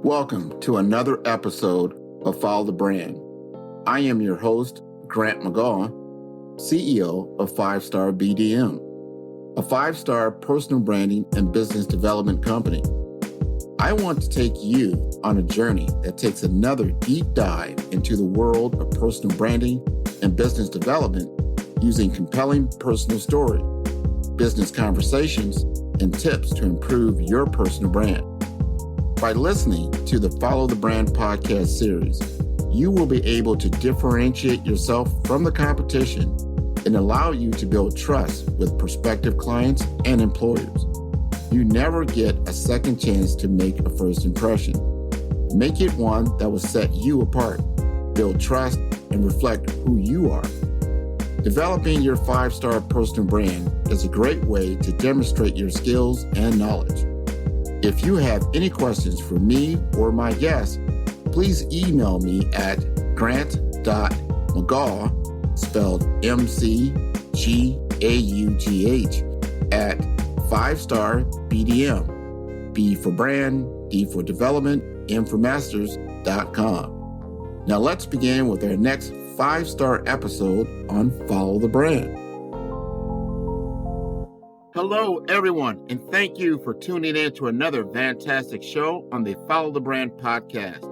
Welcome to another episode of Follow the Brand. I am your host, Grant McGaw, CEO of 5-Star BDM, a 5-star personal branding and business development company. I want to take you on a journey that takes another deep dive into the world of personal branding and business development using compelling personal story, business conversations, and tips to improve your personal brand. By listening to the Follow the Brand podcast series, you will be able to differentiate yourself from the competition and allow you to build trust with prospective clients and employers. You never get a second chance to make a first impression. Make it one that will set you apart, build trust, and reflect who you are. Developing your 5-star personal brand is a great way to demonstrate your skills and knowledge. If you have any questions for me or my guests, please email me at grant.mcgaugh, spelled M-C-G-A-U-G-H, at 5-star BDM, B for brand, D for development, M for masters.com. Now let's begin with our next 5-star episode on Follow the Brand. Hello, everyone, and thank you for tuning in to another fantastic show on the Follow the Brand podcast.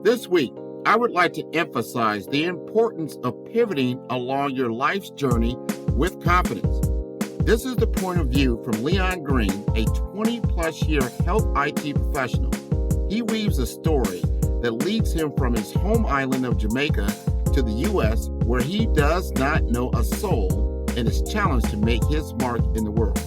This week, I would like to emphasize the importance of pivoting along your life's journey with confidence. This is the point of view from Leon Green, a 20-plus year health IT professional. He weaves a story that leads him from his home island of Jamaica to the U.S., where he does not know a soul and is challenged to make his mark in the world.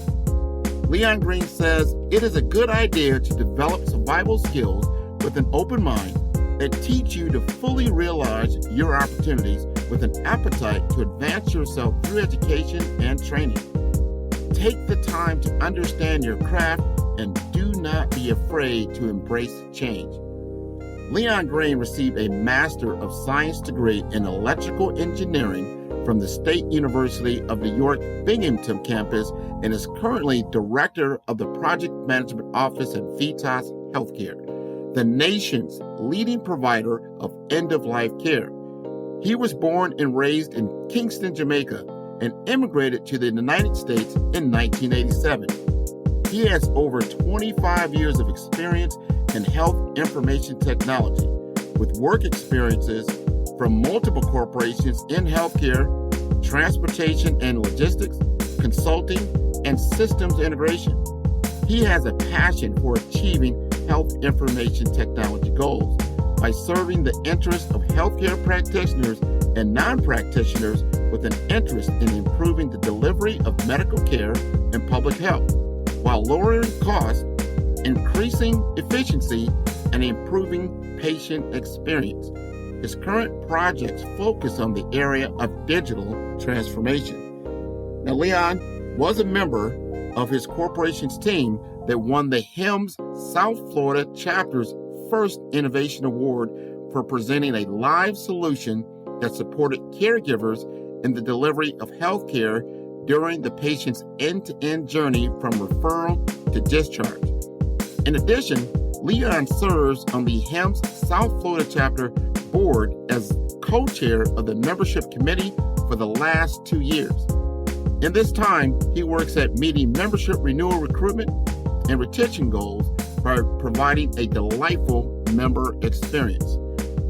Leon Green says it is a good idea to develop survival skills with an open mind that teach you to fully realize your opportunities with an appetite to advance yourself through education and training. Take the time to understand your craft and do not be afraid to embrace change. Leon Green received a Master of Science degree in Electrical Engineering from the State University of New York Binghamton campus and is currently Director of the Project Management Office at VITAS Healthcare, the nation's leading provider of end-of-life care. He was born and raised in Kingston, Jamaica, and immigrated to the United States in 1987. He has over 25 years of experience in health information technology, with work experiences from multiple corporations in healthcare, transportation and logistics, consulting, and systems integration. He has a passion for achieving health information technology goals by serving the interests of healthcare practitioners and non-practitioners with an interest in improving the delivery of medical care and public health, while lowering costs, increasing efficiency, and improving patient experience. His current projects focus on the area of digital transformation. Now, Leon was a member of his corporation's team that won the HIMSS South Florida chapter's first Innovation Award for presenting a live solution that supported caregivers in the delivery of healthcare during the patient's end-to-end journey from referral to discharge. In addition, Leon serves on the HIMSS South Florida chapter board as co-chair of the membership committee for the last 2 years. In this time, he works at meeting membership renewal recruitment and retention goals by providing a delightful member experience.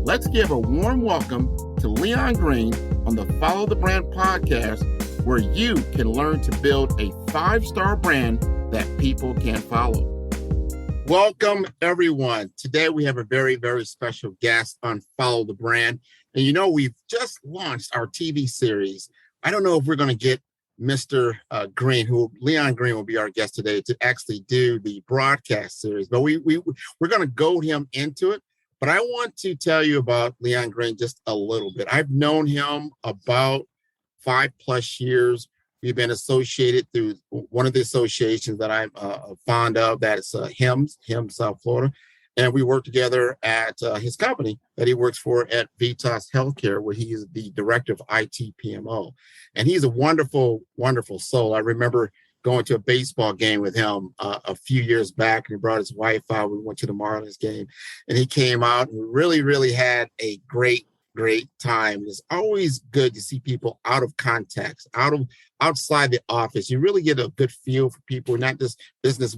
Let's give a warm welcome to Leon Green on the Follow the Brand podcast, where you can learn to build a 5-star brand that people can follow. Welcome, everyone. Today, we have a very, very special guest on Follow the Brand. And you know, we've just launched our TV series. I don't know if we're going to get Mr. Green, Leon Green will be our guest today, to actually do the broadcast series. But we're going to goad him into it. But I want to tell you about Leon Green just a little bit. I've known him about 5+ years. We've been associated through one of the associations that I'm fond of, that is HIMSS South Florida. And we work together at his company that he works for at VITAS Healthcare, where he is the director of IT PMO. And he's a wonderful, wonderful soul. I remember going to a baseball game with him a few years back, and he brought his wife out. We went to the Marlins game, and he came out and really, really had a great time. It's always good to see people out of context, outside the office. You really get a good feel for people, not just business.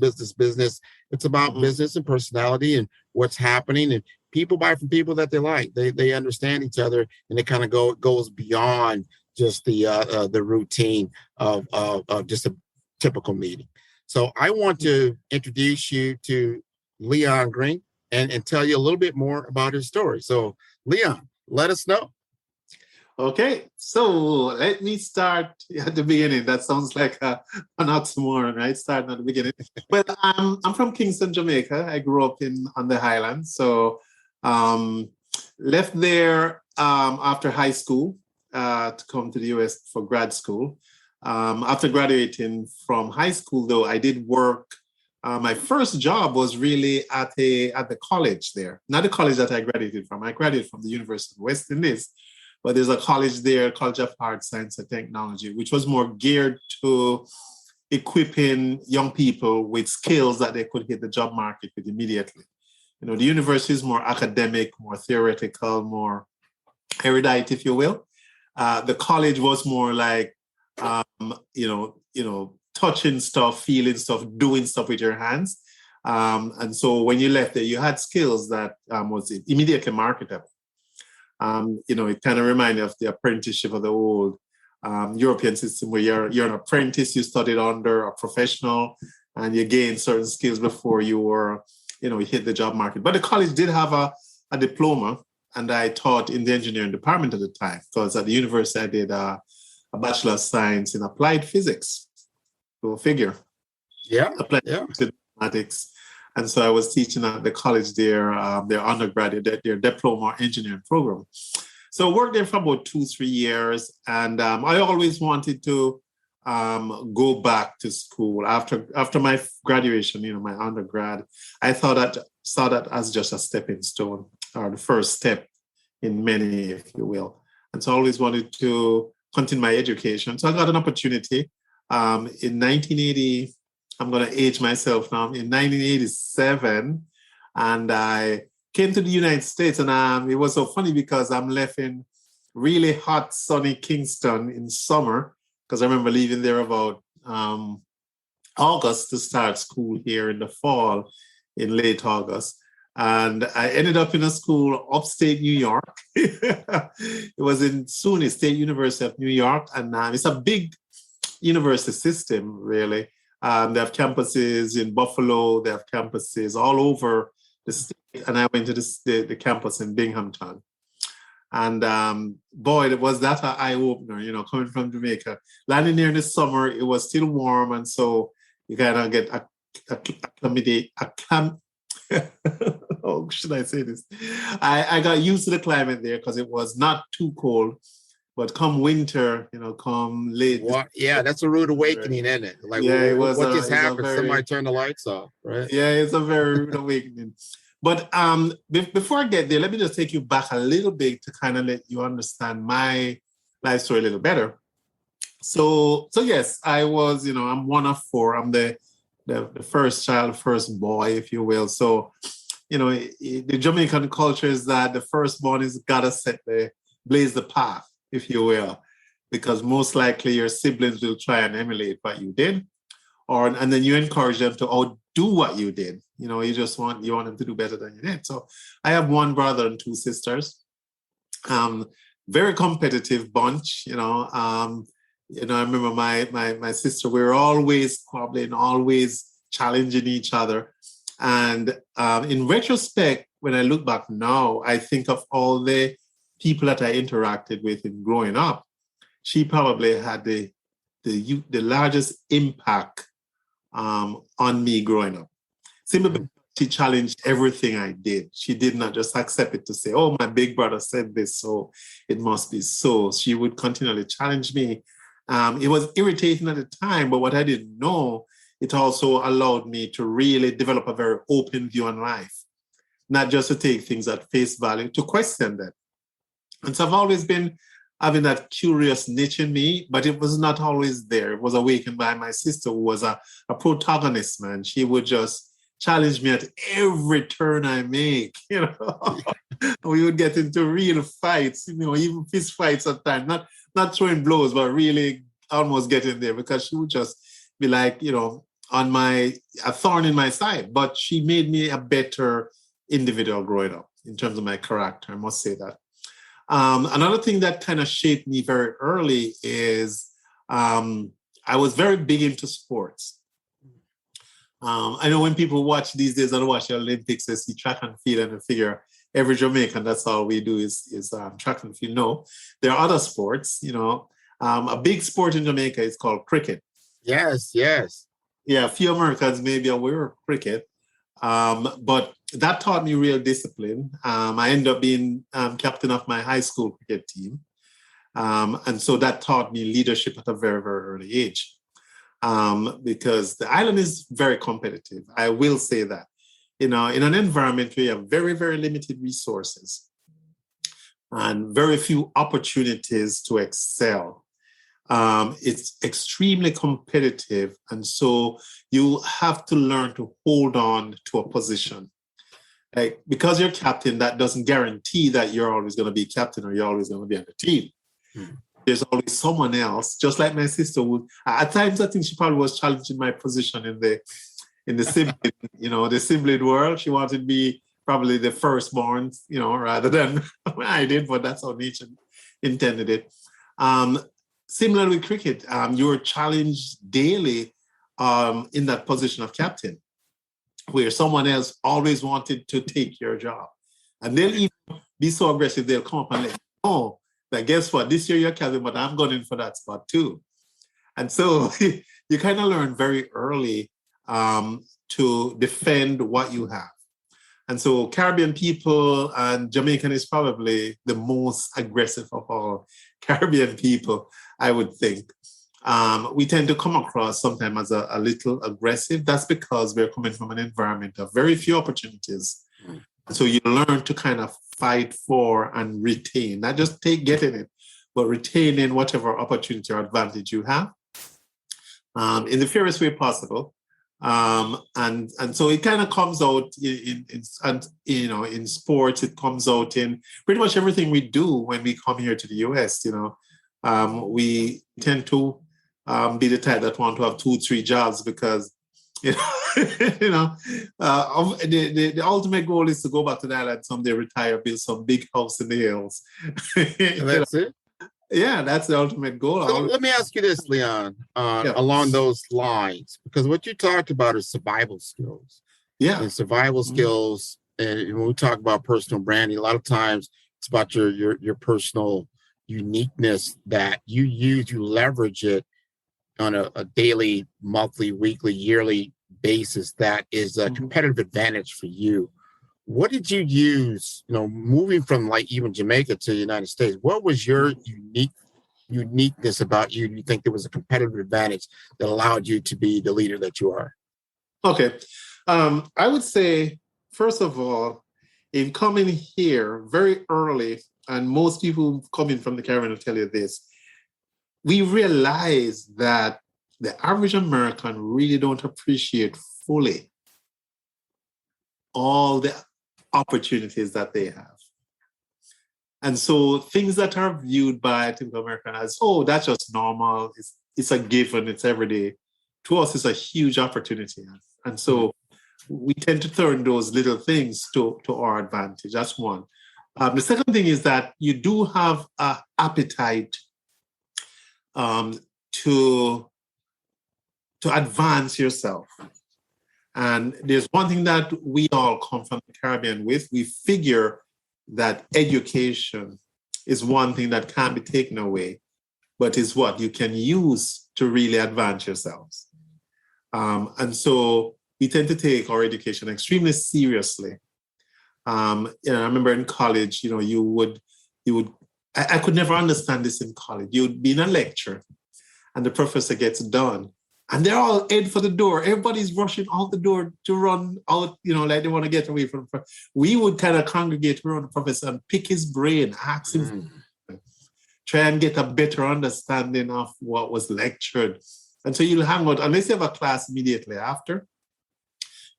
It's about business and personality and what's happening. And people buy from people that they like. They understand each other, and it kind of goes beyond just the routine of just a typical meeting. So I want to introduce you to Leon Green and tell you a little bit more about his story. So Leon, let us know. Okay, so let me start at the beginning. That sounds like an oxymoron, right? Starting at the beginning. Well, I'm from Kingston, Jamaica. I grew up on the Highlands. So left there after high school to come to the US for grad school. After graduating from high school, though, I did work. My first job was really at the college there, not the college that I graduated from. I graduated from the University of West Indies, but there's a college there, College of Arts, Science and Technology, which was more geared to equipping young people with skills that they could hit the job market with immediately. You know, the university is more academic, more theoretical, more erudite, if you will. The college was more like, touching stuff, feeling stuff, doing stuff with your hands. And so when you left there, you had skills that was immediately marketable. It kind of reminded me of the apprenticeship of the old European system where you're an apprentice, you studied under a professional, and you gain certain skills before you were, you hit the job market. But the college did have a diploma, and I taught in the engineering department at the time, because at the university I did a Bachelor of Science in Applied Physics. Go figure. Applied mathematics. And so I was teaching at the college there, their undergraduate, their diploma engineering program. So I worked there for about 2-3 years. And I always wanted to go back to school. After my graduation, my undergrad, I saw that as just a stepping stone, or the first step in many, if you will. And so I always wanted to continue my education. So I got an opportunity in 1980. I'm going to age myself now. In 1987, and I came to the United States, and it was so funny because I'm left in really hot, sunny Kingston in summer, because I remember leaving there about August to start school here in the fall, in late August. And I ended up in a school upstate New York. It was in SUNY, State University of New York, and it's a big university system, really. They have campuses in Buffalo. They have campuses all over the state. And I went to the campus in Binghamton. And boy, was that an eye-opener, coming from Jamaica. Landing there in the summer, it was still warm. And so you kind of get oh, should I say this? I got used to the climate there because it was not too cold. But come winter, come late. Yeah, that's a rude awakening, isn't it? Like, what just happened? Somebody turned the lights off, right? Yeah, it's a very rude awakening. But before I get there, let me just take you back a little bit to kind of let you understand my life story a little better. So yes, I was, I'm one of 4. I'm the first child, first boy, if you will. So, the Jamaican culture is that the firstborn is gotta blaze the path, if you will, because most likely your siblings will try and emulate what you did, and then you encourage them to outdo what you did. You want them to do better than you did. So I have 1 brother and 2 sisters. Very competitive bunch. I remember my sister. We were always squabbling, always challenging each other. And in retrospect, when I look back now, I think of all the people that I interacted with in growing up. She probably had the largest impact on me growing up. Simply because she challenged everything I did. She did not just accept it to say, oh, my big brother said this, so it must be so. She would continually challenge me. It was irritating at the time, but what I didn't know, it also allowed me to really develop a very open view on life, not just to take things at face value, to question them. And so I've always been having that curious niche in me, but it was not always there. It was awakened by my sister, who was a protagonist, man. She would just challenge me at every turn I make, you know. We would get into real fights, you know, even fist fights at times, not throwing blows, but really almost getting there, because she would just be like, you know, a thorn in my side. But she made me a better individual growing up in terms of my character, I must say that. Another thing that kind of shaped me very early is I was very big into sports. I know when people watch these days and watch the Olympics, they see track and field and they figure every Jamaican, that's all we do is track and field. No, there are other sports, you know. A big sport in Jamaica is called cricket. Yes. Yeah, a few Americans may be aware of cricket, but that taught me real discipline. I ended up being captain of my high school cricket team. And so that taught me leadership at a very, very early age. Because the island is very competitive. I will say that. You know, in an environment where you have very, very limited resources and very few opportunities to excel, it's extremely competitive. And so you have to learn to hold on to a position. Like, because you're captain, that doesn't guarantee that you're always going to be captain or you're always going to be on the team. There's always someone else, just like my sister would. At times, I think she probably was challenging my position in the sibling, you know, the sibling world. She wanted to be probably the firstborn, you know, rather than I did, but that's how nature intended it. Similarly with cricket, you were challenged daily in that position of captain, where someone else always wanted to take your job. And they'll even be so aggressive, they'll come up and let you know that, guess what, this year you're captain, but I'm going in for that spot too. And so you kind of learn very early to defend what you have. And so Caribbean people, and Jamaican is probably the most aggressive of all Caribbean people, I would think. We tend to come across sometimes as a little aggressive. That's because we're coming from an environment of very few opportunities. So you learn to kind of fight for and retain, not just getting it, but retaining whatever opportunity or advantage you have in the fairest way possible. And so it kind of comes out in sports. It comes out in pretty much everything we do when we come here to the US. You know, we tend to be the type that want to have 2-3 jobs because the ultimate goal is to go back to the island someday, retire, build some big house in the hills. That's it. Yeah, that's the ultimate goal. So let me ask you this, Leon, along those lines, because what you talked about is survival skills. Yeah. And survival skills, and when we talk about personal branding, a lot of times it's about your personal uniqueness that you use, you leverage it on a daily, monthly, weekly, yearly basis. That is a competitive advantage for you. What did you use, moving from like even Jamaica to the United States? What was your uniqueness about you? Do you think there was a competitive advantage that allowed you to be the leader that you are? Okay. I would say, first of all, in coming here very early, and most people coming from the Caribbean will tell you this, we realize that the average American really don't appreciate fully all the opportunities that they have. And so things that are viewed by typical American as, oh, that's just normal, it's a given, it's everyday, to us it's a huge opportunity. And so we tend to turn those little things to our advantage. That's one. The second thing is that you do have an appetite to advance yourself. And there's one thing that we all come from the Caribbean with. We figure that education is one thing that can't be taken away, but is what you can use to really advance yourselves. And so we tend to take our education extremely seriously. I remember in college, I could never understand this in college. You'd be in a lecture and the professor gets done and they're all head for the door. Everybody's rushing out the door to run out, like they want to get away from the professor. We would kind of congregate around the professor and pick his brain, ask him. try and get a better understanding of what was lectured. And so you'll hang out, unless you have a class immediately after,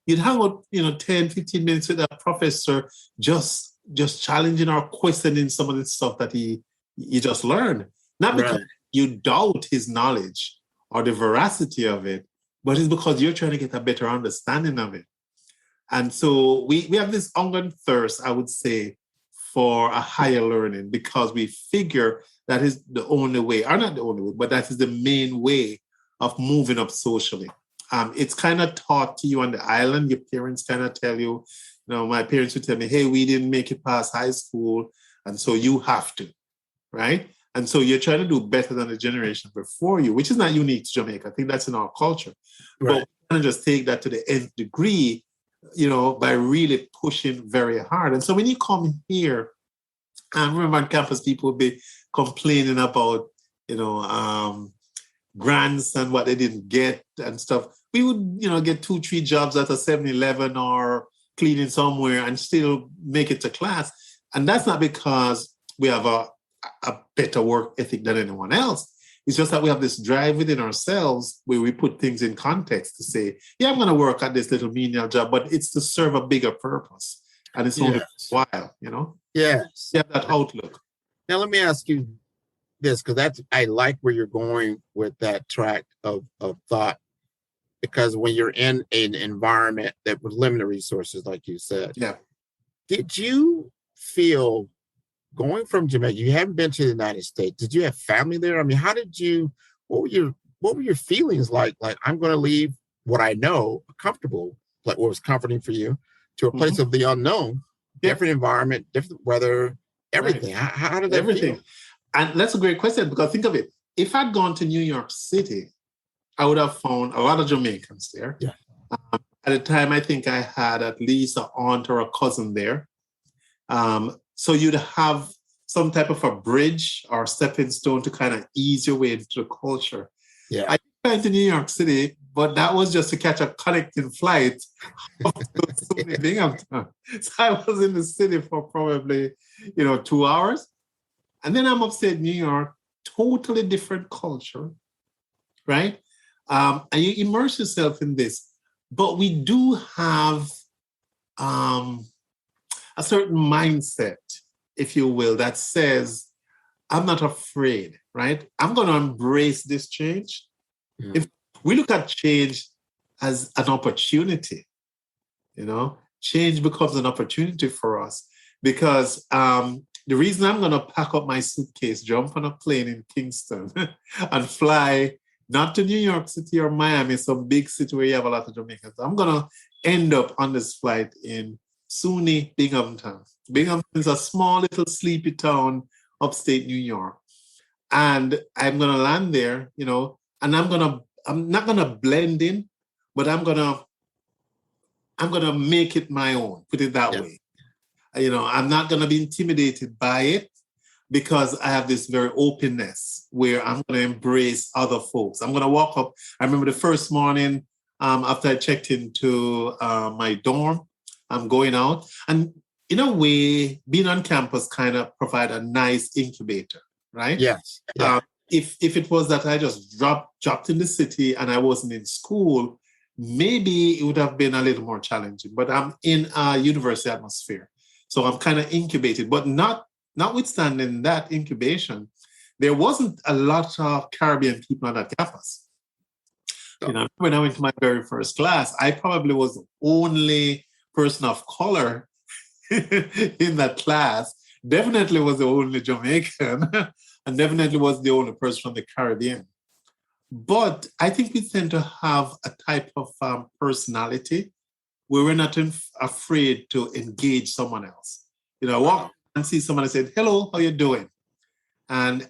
you'd hang out, 10, 15 minutes with that professor, just challenging or questioning some of the stuff that he just learned. Not because you doubt his knowledge or the veracity of it, but it's because you're trying to get a better understanding of it. And so we have this hunger and thirst, I would say, for a higher learning, because we figure that is the only way, or not the only way, but that is the main way of moving up socially. It's kind of taught to you on the island. Your parents kind of tell you, my parents would tell me, hey, we didn't make it past high school, and so you have to, right? And so you're trying to do better than the generation before you, which is not unique to Jamaica. I think that's in our culture. Right. But we kind of just take that to the nth degree, by really pushing very hard. And so when you come here, I remember on campus, people would be complaining about, grants and what they didn't get and stuff. We would, get 2-3 jobs at a 7-Eleven or cleaning somewhere and still make it to class. And that's not because we have a better work ethic than anyone else. It's just that we have this drive within ourselves where we put things in context to say, yeah, I'm going to work at this little menial job, but it's to serve a bigger purpose. And it's only a while, Yes. You have that outlook. Now, let me ask you this, because I like where you're going with that track of thought, because when you're in an environment that with limited resources, like you said, did you feel going from Jamaica, you haven't been to the United States, did you have family there? I mean, what were your feelings like? Like, I'm going to leave what I know, comfortable, like what was comforting for you, to a place of the unknown, different environment, different weather, everything. Right. How did that feel? And that's a great question, because think of it. If I'd gone to New York City, I would have found a lot of Jamaicans there. Yeah. At the time, I think I had at least an aunt or a cousin there. So you'd have some type of a bridge or stepping stone to kind of ease your way into the culture. Yeah. I went to New York City, but that was just to catch a connecting flight to Binghamton. So I was in the city for probably, 2 hours. And then I'm upstate New York, totally different culture, right? And you immerse yourself in this. But we do have a certain mindset, if you will, that says, I'm not afraid, right? I'm going to embrace this change. Mm. If we look at change as an opportunity, change becomes an opportunity for us, because the reason I'm going to pack up my suitcase, jump on a plane in Kingston and fly not to New York City or Miami, some big city where you have a lot of Jamaicans. I'm going to end up on this flight in SUNY Binghamton. Binghamton is a small little sleepy town upstate New York. And I'm going to land there, and I'm not going to blend in, but I'm going to make it my own, put it that way. I'm not going to be intimidated by it, because I have this very openness where I'm going to embrace other folks. I'm going to walk up. I remember the first morning after I checked into my dorm, I'm going out. And in a way, being on campus kind of provide a nice incubator, right? Yes. Yeah. If it was that I just dropped in the city and I wasn't in school, maybe it would have been a little more challenging. But I'm in a university atmosphere. So I'm kind of incubated, but notwithstanding that incubation, there wasn't a lot of Caribbean people on that campus. Oh. When I went to my very first class, I probably was the only person of color in that class. Definitely was the only Jamaican, and definitely was the only person from the Caribbean. But I think we tend to have a type of personality where we're not afraid to engage someone else. I walk and see someone and say, hello, how you doing? And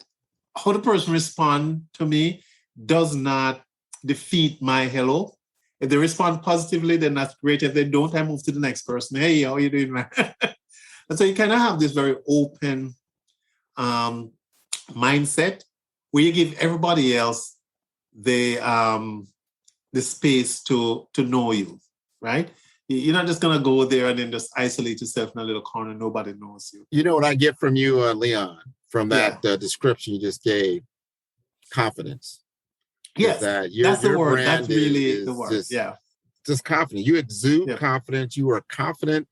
how the person respond to me does not defeat my hello. If they respond positively, then that's great. If they don't, I move to the next person. Hey, how are you doing, man? And so you kind of have this very open mindset where you give everybody else the space to know you, right? You're not just going to go there and then just isolate yourself in a little corner. Nobody knows you. You know what I get from you, Leon, from that Yeah. description you just gave? Confidence. Yes, That that's the your word. brand That's really is the word. Yeah. just confident. You exude Yeah. confidence. You are confident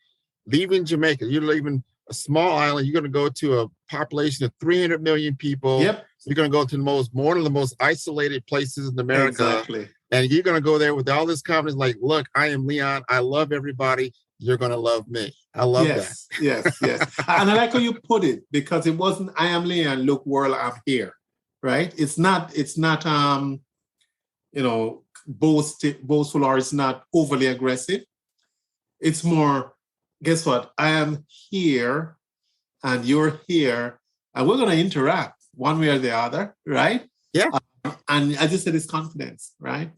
leaving Jamaica. You're leaving a small island. You're going to go to a population of 300 million people. Yep. You're going to go to one of the most isolated places in America. Exactly. And you're going to go there with all this confidence, like, look, I am Leon. I love everybody. You're going to love me. I love that. Yes. And I like how you put it, because it wasn't, I am Leon, look, world, I'm here. Right? It's not boastful, or it's not overly aggressive. It's more, guess what? I am here and you're here, and we're going to interact one way or the other, right? Yeah. And I just said it's confidence, right?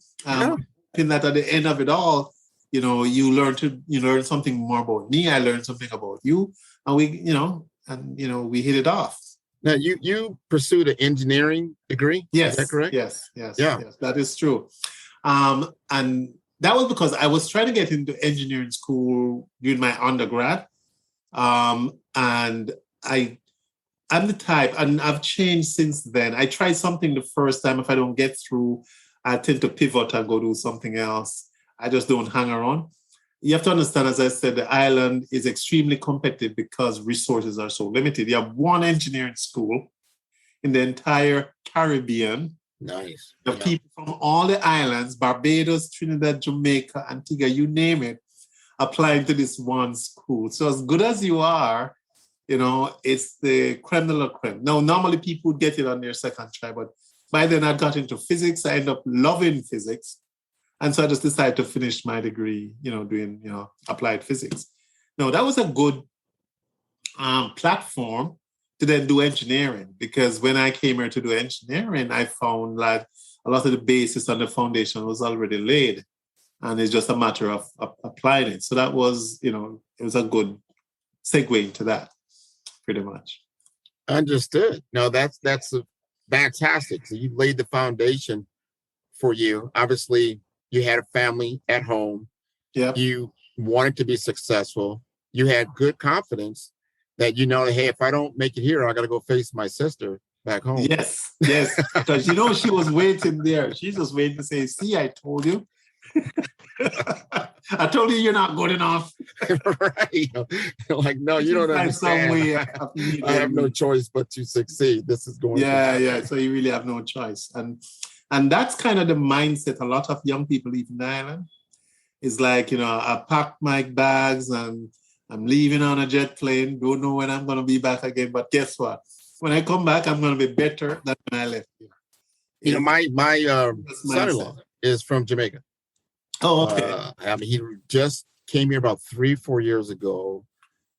In that at the end of it all, you learn something more about me. I learned something about you, and we hit it off. Now, you pursued an engineering degree? Yes. Is that correct? Yes, that is true. And that was because I was trying to get into engineering school during my undergrad. And I'm the type, and I've changed since then. I tried something the first time. If I don't get through, I tend to pivot and go do something else. I just don't hang around. You have to understand, as I said, the island is extremely competitive because resources are so limited. You have one engineering school in the entire Caribbean. Nice. The people from all the islands, Barbados, Trinidad, Jamaica, Antigua, you name it, applying to this one school. So as good as you are, it's the creme de la creme. Now, normally people would get it on their second try, but by then I got into physics. I ended up loving physics. And so I just decided to finish my degree, doing, applied physics. Now, that was a good platform to then do engineering, because when I came here to do engineering, I found like a lot of the basis and the foundation was already laid. And it's just a matter of applying it. So that was, it was a good segue into that, pretty much. Understood. No, that's fantastic. So you laid the foundation for you. Obviously, you had a family at home. Yeah. You wanted to be successful. You had good confidence that, hey, if I don't make it here, I got to go face my sister back home. Yes. Because, she was waiting there. She's just waiting to say, see, I told you. I told you you're not good enough. Right. Like, no, you don't understand. Some way I have no choice but to succeed. This is going to happen. Yeah. So you really have no choice. And that's kind of the mindset a lot of young people leaving the island. It's like, I packed my bags and I'm leaving on a jet plane. Don't know when I'm going to be back again. But guess what? When I come back, I'm going to be better than when I left here. My son-in-law is from Jamaica. Oh, okay. He just came here about 3-4 years ago.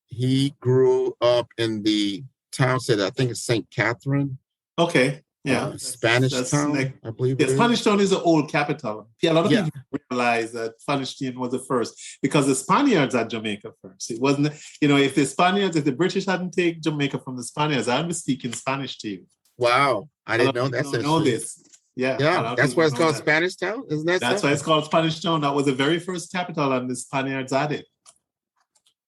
He grew up in the town, I think it's St. Catherine. Okay. Yeah. Spanish Town, I believe. Yeah, Spanish Town is the old capital. A lot of people realize that Spanish Town was the first, because the Spaniards had Jamaica first. It wasn't, if the British hadn't taken Jamaica from the Spaniards, I'd be speaking Spanish to you. Wow. I didn't know that. Know this. Yeah. That's why it's called Spanish Town, isn't that? That's why it's called Spanish Town. That was the very first capital, and the Spaniards had it.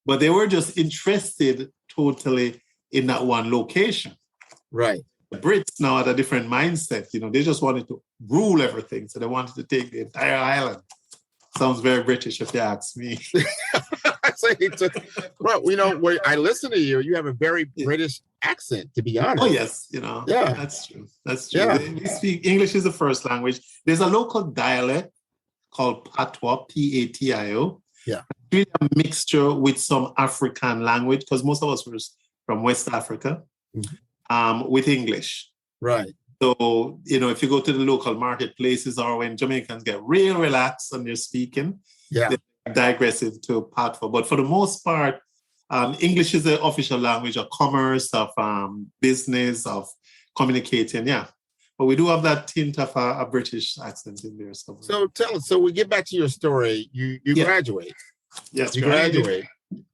But they were just interested totally in that one location. Right. The Brits now had a different mindset. They just wanted to rule everything. So they wanted to take the entire island. Sounds very British if you ask me. Well, I listen to you. You have a very British accent, to be honest. Oh, yes. Yeah. That's true. Yeah. We speak English is the first language. There's a local dialect called Patois, P-A-T-I-O. Yeah. Really a mixture with some African language, because most of us were from West Africa, with English. Right. So, if you go to the local marketplaces, or when Jamaicans get real relaxed and they're speaking, they're digressive to Patois. But for the most part, English is the official language of commerce, of business, of communicating. Yeah. But we do have that tint of a British accent in there. Somewhere. So tell us, we get back to your story. You graduate. Yes. You graduate.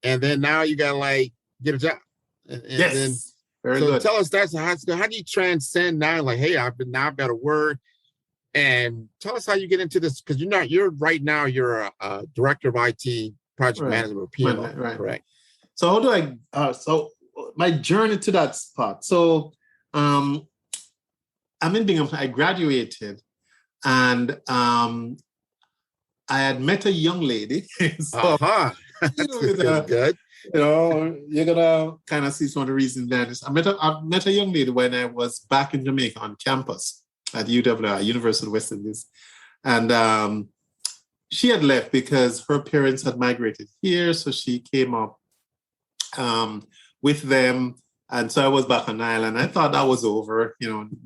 And then now you got to get a job. Yes. Very good. So tell us how do you transcend now? Like, hey, I've got a word. And tell us how you get into this, because you're right now you're a director of IT project management or PMO. Right. Correct. So how do so my journey to that spot. So I'm in Binghamton. I graduated and I had met a young lady. So, Good. You're gonna kind of see some of the reasons behind this. I met a young lady when I was back in Jamaica on campus at UWI, University of West Indies. And she had left because her parents had migrated here. So she came up with them. And so I was back on island. I thought that was over,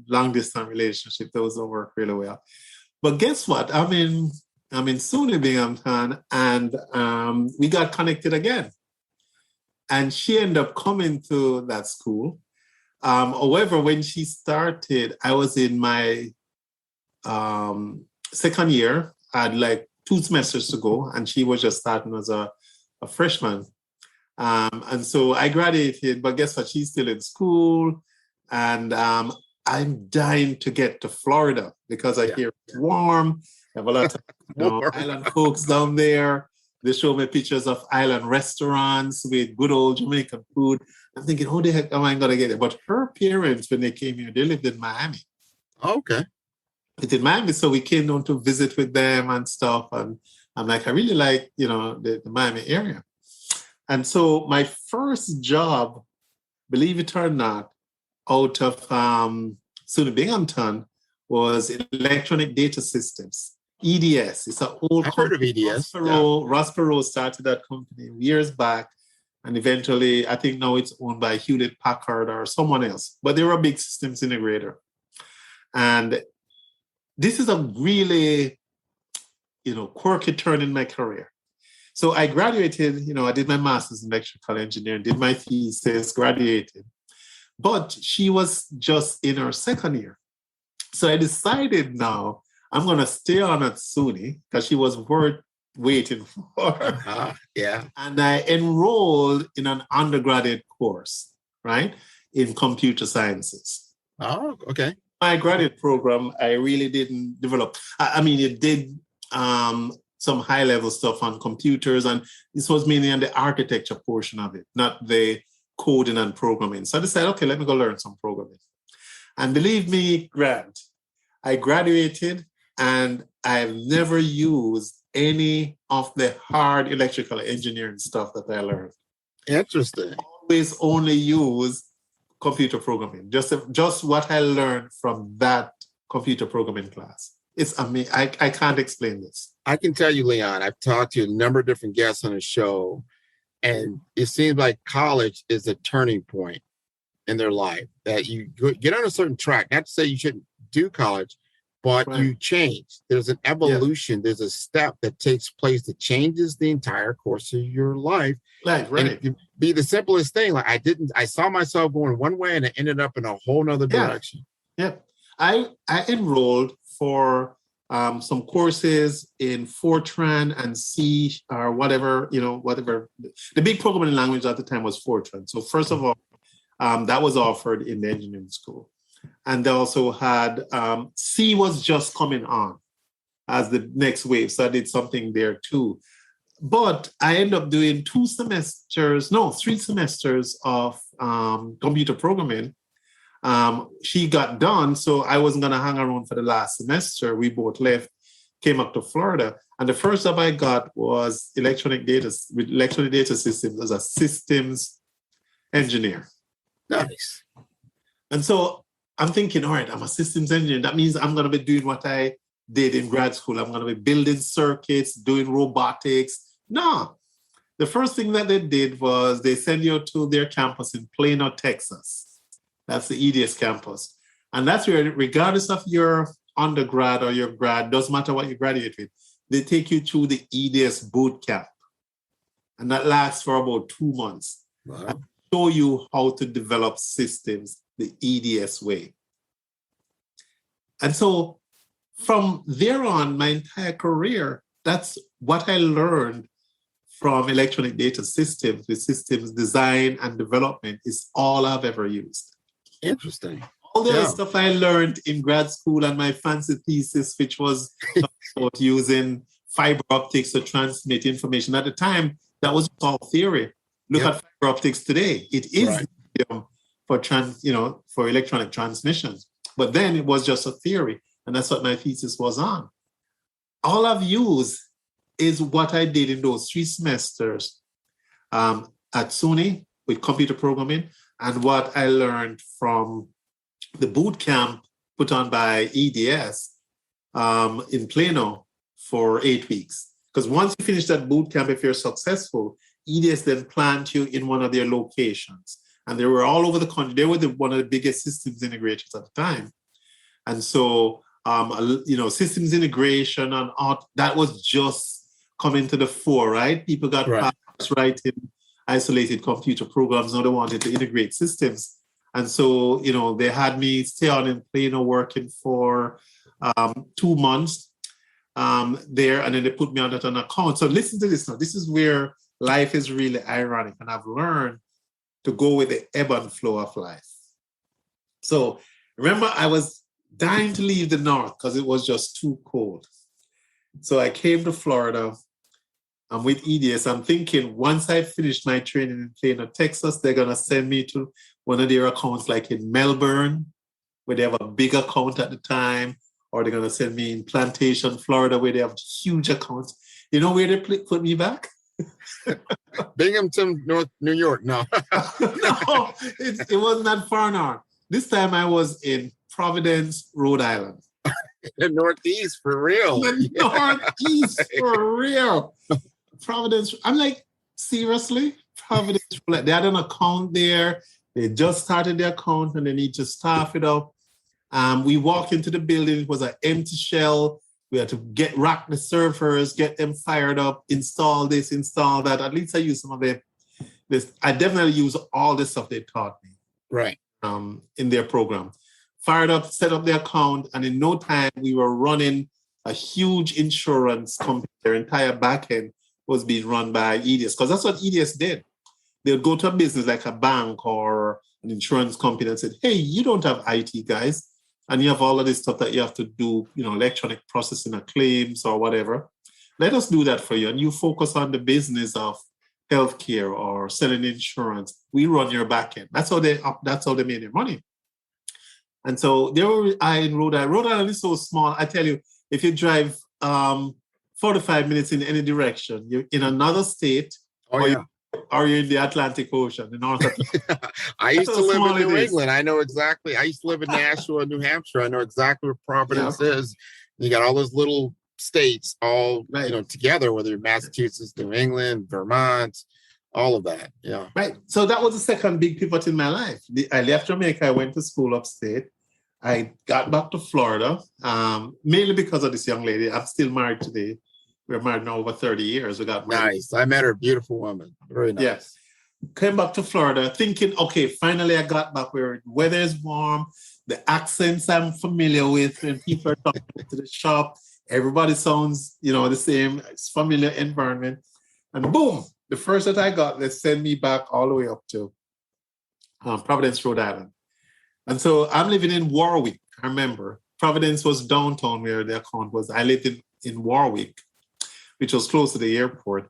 long distance relationship, that was over really well. But guess what? I'm in SUNY Binghamton, and we got connected again. And she ended up coming to that school. However, when she started, I was in my second year. I had like 2 semesters to go, and she was just starting as a freshman. And so I graduated, but guess what? She's still in school. And I'm dying to get to Florida because I hear it's warm. I have a lot of island folks down there. They show me pictures of island restaurants with good old Jamaican food. I'm thinking, how the heck am I going to get it? But her parents, when they came here, they lived in Miami. Okay. It's in Miami, so we came down to visit with them and stuff. And I'm like, I really like, the Miami area. And so my first job, believe it or not, out of SUNY Binghamton was electronic data systems, EDS. It's an old I've heard of EDS. Ross Perot started that company years back. And eventually, I think now it's owned by Hewlett Packard or someone else. But they were a big systems integrator. And this is a really, quirky turn in my career. So I graduated, I did my master's in electrical engineering, did my thesis, graduated. But she was just in her second year. So I decided now I'm going to stay on at SUNY because she was worth waiting for. And I enrolled in an undergraduate course, right, in computer sciences. Oh, okay. My graduate program, I really didn't develop. It did some high-level stuff on computers, and this was mainly on the architecture portion of it, not the coding and programming. So I decided, okay, let me go learn some programming. And believe me, Grant, I graduated and I've never used any of the hard electrical engineering stuff that I learned. Interesting. Always only use computer programming, just what I learned from that computer programming class. It's amazing. I can't explain this. I can tell you, Leon, I've talked to a number of different guests on the show, and it seems like college is a turning point in their life, that you get on a certain track. Not to say you shouldn't do college, but you change. There's an evolution. There's a step that takes place that changes the entire course of your life. Right. And it can be the simplest thing. Like I saw myself going one way and I ended up in a whole nother direction. Yeah. I enrolled for some courses in Fortran and C or whatever. The big programming language at the time was Fortran. So first of all, that was offered in the engineering school. And they also had C was just coming on as the next wave. So I did something there too. But I ended up doing 3 semesters of computer programming. She got done, so I wasn't going to hang around for the last semester. We both left, came up to Florida. And the first job I got was electronic data systems as a systems engineer. Nice. And so I'm thinking, all right, I'm a systems engineer. That means I'm going to be doing what I did in grad school. I'm going to be building circuits, doing robotics. No. The first thing that they did was they send you to their campus in Plano, Texas. That's the EDS campus. And that's where, regardless of your undergrad or your grad, doesn't matter what you graduate with, they take you through the EDS boot camp. And that lasts for about 2 months. Wow. And show you how to develop systems the EDS way. And so from there on, my entire career, that's what I learned from electronic data systems, with systems design and development, is all I've ever used. Interesting. All the other stuff I learned in grad school and my fancy thesis, which was about using fiber optics to transmit information. At the time, that was all theory. Look at fiber optics today. It is the medium for electronic transmissions. But then it was just a theory. And that's what my thesis was on. All I've used is what I did in those 3 semesters at SUNY with computer programming and what I learned from the boot camp put on by EDS in Plano for 8 weeks. Because once you finish that boot camp, if you're successful, EDS then plant you in one of their locations. And they were all over the country. They were one of the biggest systems integrators at the time. And so, systems integration and that was just coming to the fore, right? People got writing isolated computer programs. Now they wanted to integrate systems. And so, they had me stay on in Plano working for 2 months there. And then they put me on an account. So listen to this now. This is where life is really ironic. And I've learned to go with the ebb and flow of life. So remember, I was dying to leave the north because it was just too cold. So I came to Florida. I'm with EDS. I'm thinking once I finish my training in Plano, Texas, they're going to send me to one of their accounts like in Melbourne, where they have a big account at the time, or they're going to send me in Plantation, Florida, where they have huge accounts. You know where they put me back? Binghamton, New York. No. No, it wasn't that far north. This time I was in Providence, Rhode Island. The Northeast, for real. The Northeast, for real. Providence. I'm like, seriously? Providence. They had an account there. They just started their account and they need to staff it up. We walked into the building. It was an empty shell. We had to rack the servers, get them fired up, install this, install that. At least I used some of it. I definitely use all the stuff they taught me. Right. In their program. Fired up, set up the account, and in no time we were running a huge insurance company. Their entire backend was being run by EDS, because that's what EDS did. They would go to a business like a bank or an insurance company and said, hey, you don't have IT guys, and you have all of this stuff that you have to do, electronic processing of claims or whatever. Let us do that for you. And you focus on the business of healthcare or selling insurance. We run your backend. That's how they made their money. And so there were in Rhode Island. Rhode Island is so small. I tell you, if you drive 45 minutes in any direction, you're in another state, or you're in the Atlantic Ocean, the North Atlantic. I used to live in New England. I know exactly. I used to live in Nashua, New Hampshire. I know exactly where Providence is. You got all those little states all together, whether you're Massachusetts, New England, Vermont, all of that. Yeah. Right. So that was the second big pivot in my life. I left Jamaica. I went to school upstate. I got back to Florida, mainly because of this young lady. I'm still married today. We're married now over 30 years. We got married. Nice. I met her. Beautiful woman. Very nice. Yes. Came back to Florida thinking, okay, finally I got back where the weather is warm. The accents I'm familiar with when people are talking to the shop. Everybody sounds, the same. It's familiar environment. And boom, the first that I got, they sent me back all the way up to Providence, Rhode Island. And so I'm living in Warwick. I remember Providence was downtown where the account was. I lived in Warwick, which was close to the airport.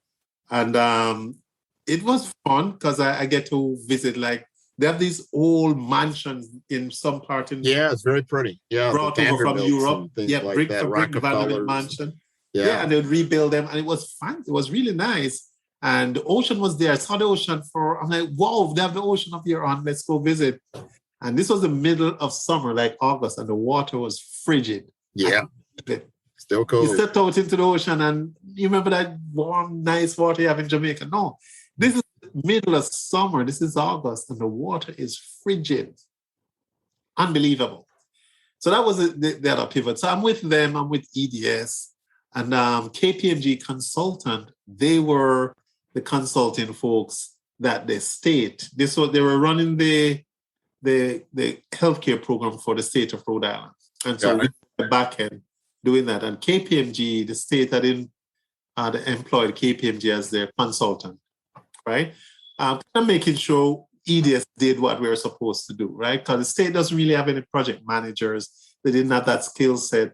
And it was fun because I get to visit, they have these old mansions in some part in... Yeah, it's very pretty. Yeah, brought over from Europe. Yeah, like brick that, for brick, Vanderbilt mansion. Yeah, and they would rebuild them. And it was fun. It was really nice. And the ocean was there. I saw the ocean I'm like, wow, they have the ocean up here on. Let's go visit. And this was the middle of summer, like August, and the water was frigid. Yeah. Still cold. You stepped out into the ocean and you remember that warm, nice water you have in Jamaica? No. This is middle of summer. This is August, and the water is frigid. Unbelievable. So that was the other pivot. So I'm with them. I'm with EDS. And KPMG Consultant, they were the consulting folks that the state, they were running the healthcare program for the state of Rhode Island. And so we were back end doing that. And KPMG, the state that employed KPMG as their consultant, right? Kind of making sure EDS did what we were supposed to do, right? Because the state doesn't really have any project managers. They didn't have that skill set,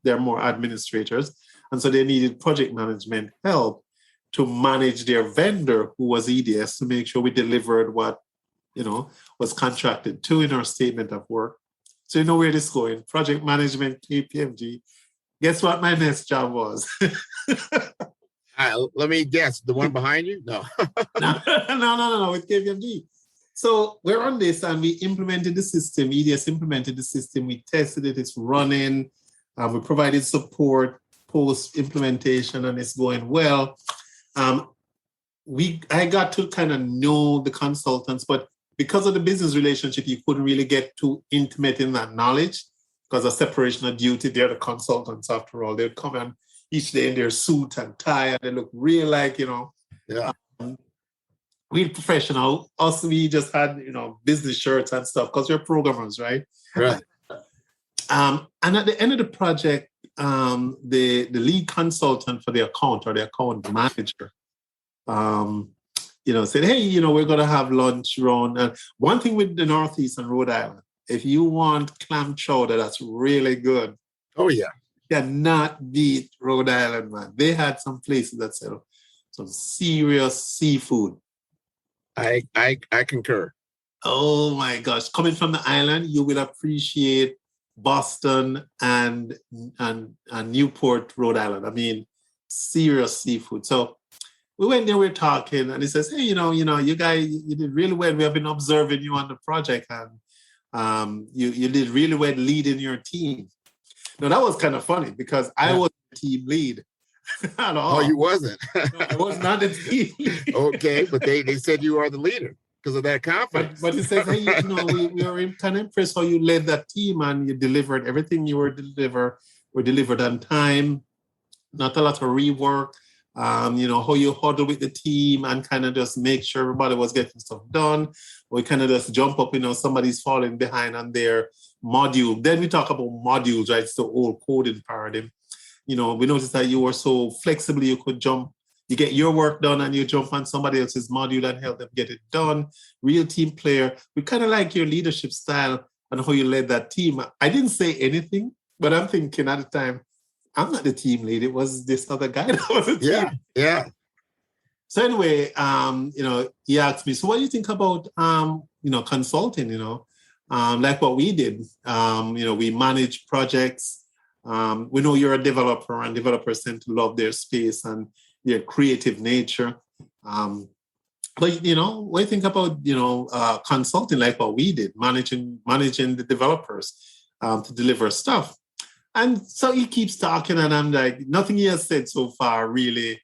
they're more administrators. And so they needed project management help to manage their vendor, who was EDS, to make sure we delivered what, was contracted to in our statement of work. So you know where this is going. Project management, KPMG. Guess what my next job was? Let me guess. The one behind you? No. No, with KPMG. So we're on this and we implemented the system. EDS implemented the system. We tested it. It's running. We provided support post-implementation and it's going well. I got to kind of know the consultants, but because of the business relationship, you couldn't really get too intimate in that knowledge because of separation of duty. They're the consultants after all. They'd come in each day in their suit and tie and they look real real professional. Us, we just had, business shirts and stuff because we're programmers, right? Right. And at the end of the project, the lead consultant for the account or the account manager, said, hey, we're going to have lunch around. One thing with the Northeast and Rhode Island, if you want clam chowder, that's really good. Oh, yeah. Cannot beat Rhode Island, man. They had some places that sell some serious seafood. I concur. Oh my gosh. Coming from the island, you will appreciate Boston and Newport, Rhode Island. I mean, serious seafood. So we went there, we were talking, and he says, hey, you guys, you did really well. We have been observing you on the project, and you did really well leading your team. Now, that was kind of funny because I was the team lead. At all. Oh, you wasn't? No, I was not the team lead. Okay, but they said you are the leader because of that confidence. But he says, hey, we were kind of impressed how you led that team and you delivered everything you were delivered on time, not a lot of rework. How you huddle with the team and kind of just make sure everybody was getting stuff done. We kind of just jump up, somebody's falling behind on their module. Then we talk about modules, right? It's the old coding paradigm. We noticed that you were so flexible, you could jump, you get your work done and you jump on somebody else's module and help them get it done. Real team player. We kind of like your leadership style and how you led that team. I didn't say anything, but I'm thinking at the time, I'm not the team lead. It was this other guy that was the team. Yeah. So anyway, he asked me, so what do you think about, consulting, like what we did? We manage projects. We know you're a developer and developers tend to love their space and their creative nature. But, what do you think about, consulting like what we did, managing the developers to deliver stuff? And so he keeps talking and I'm like, nothing he has said so far really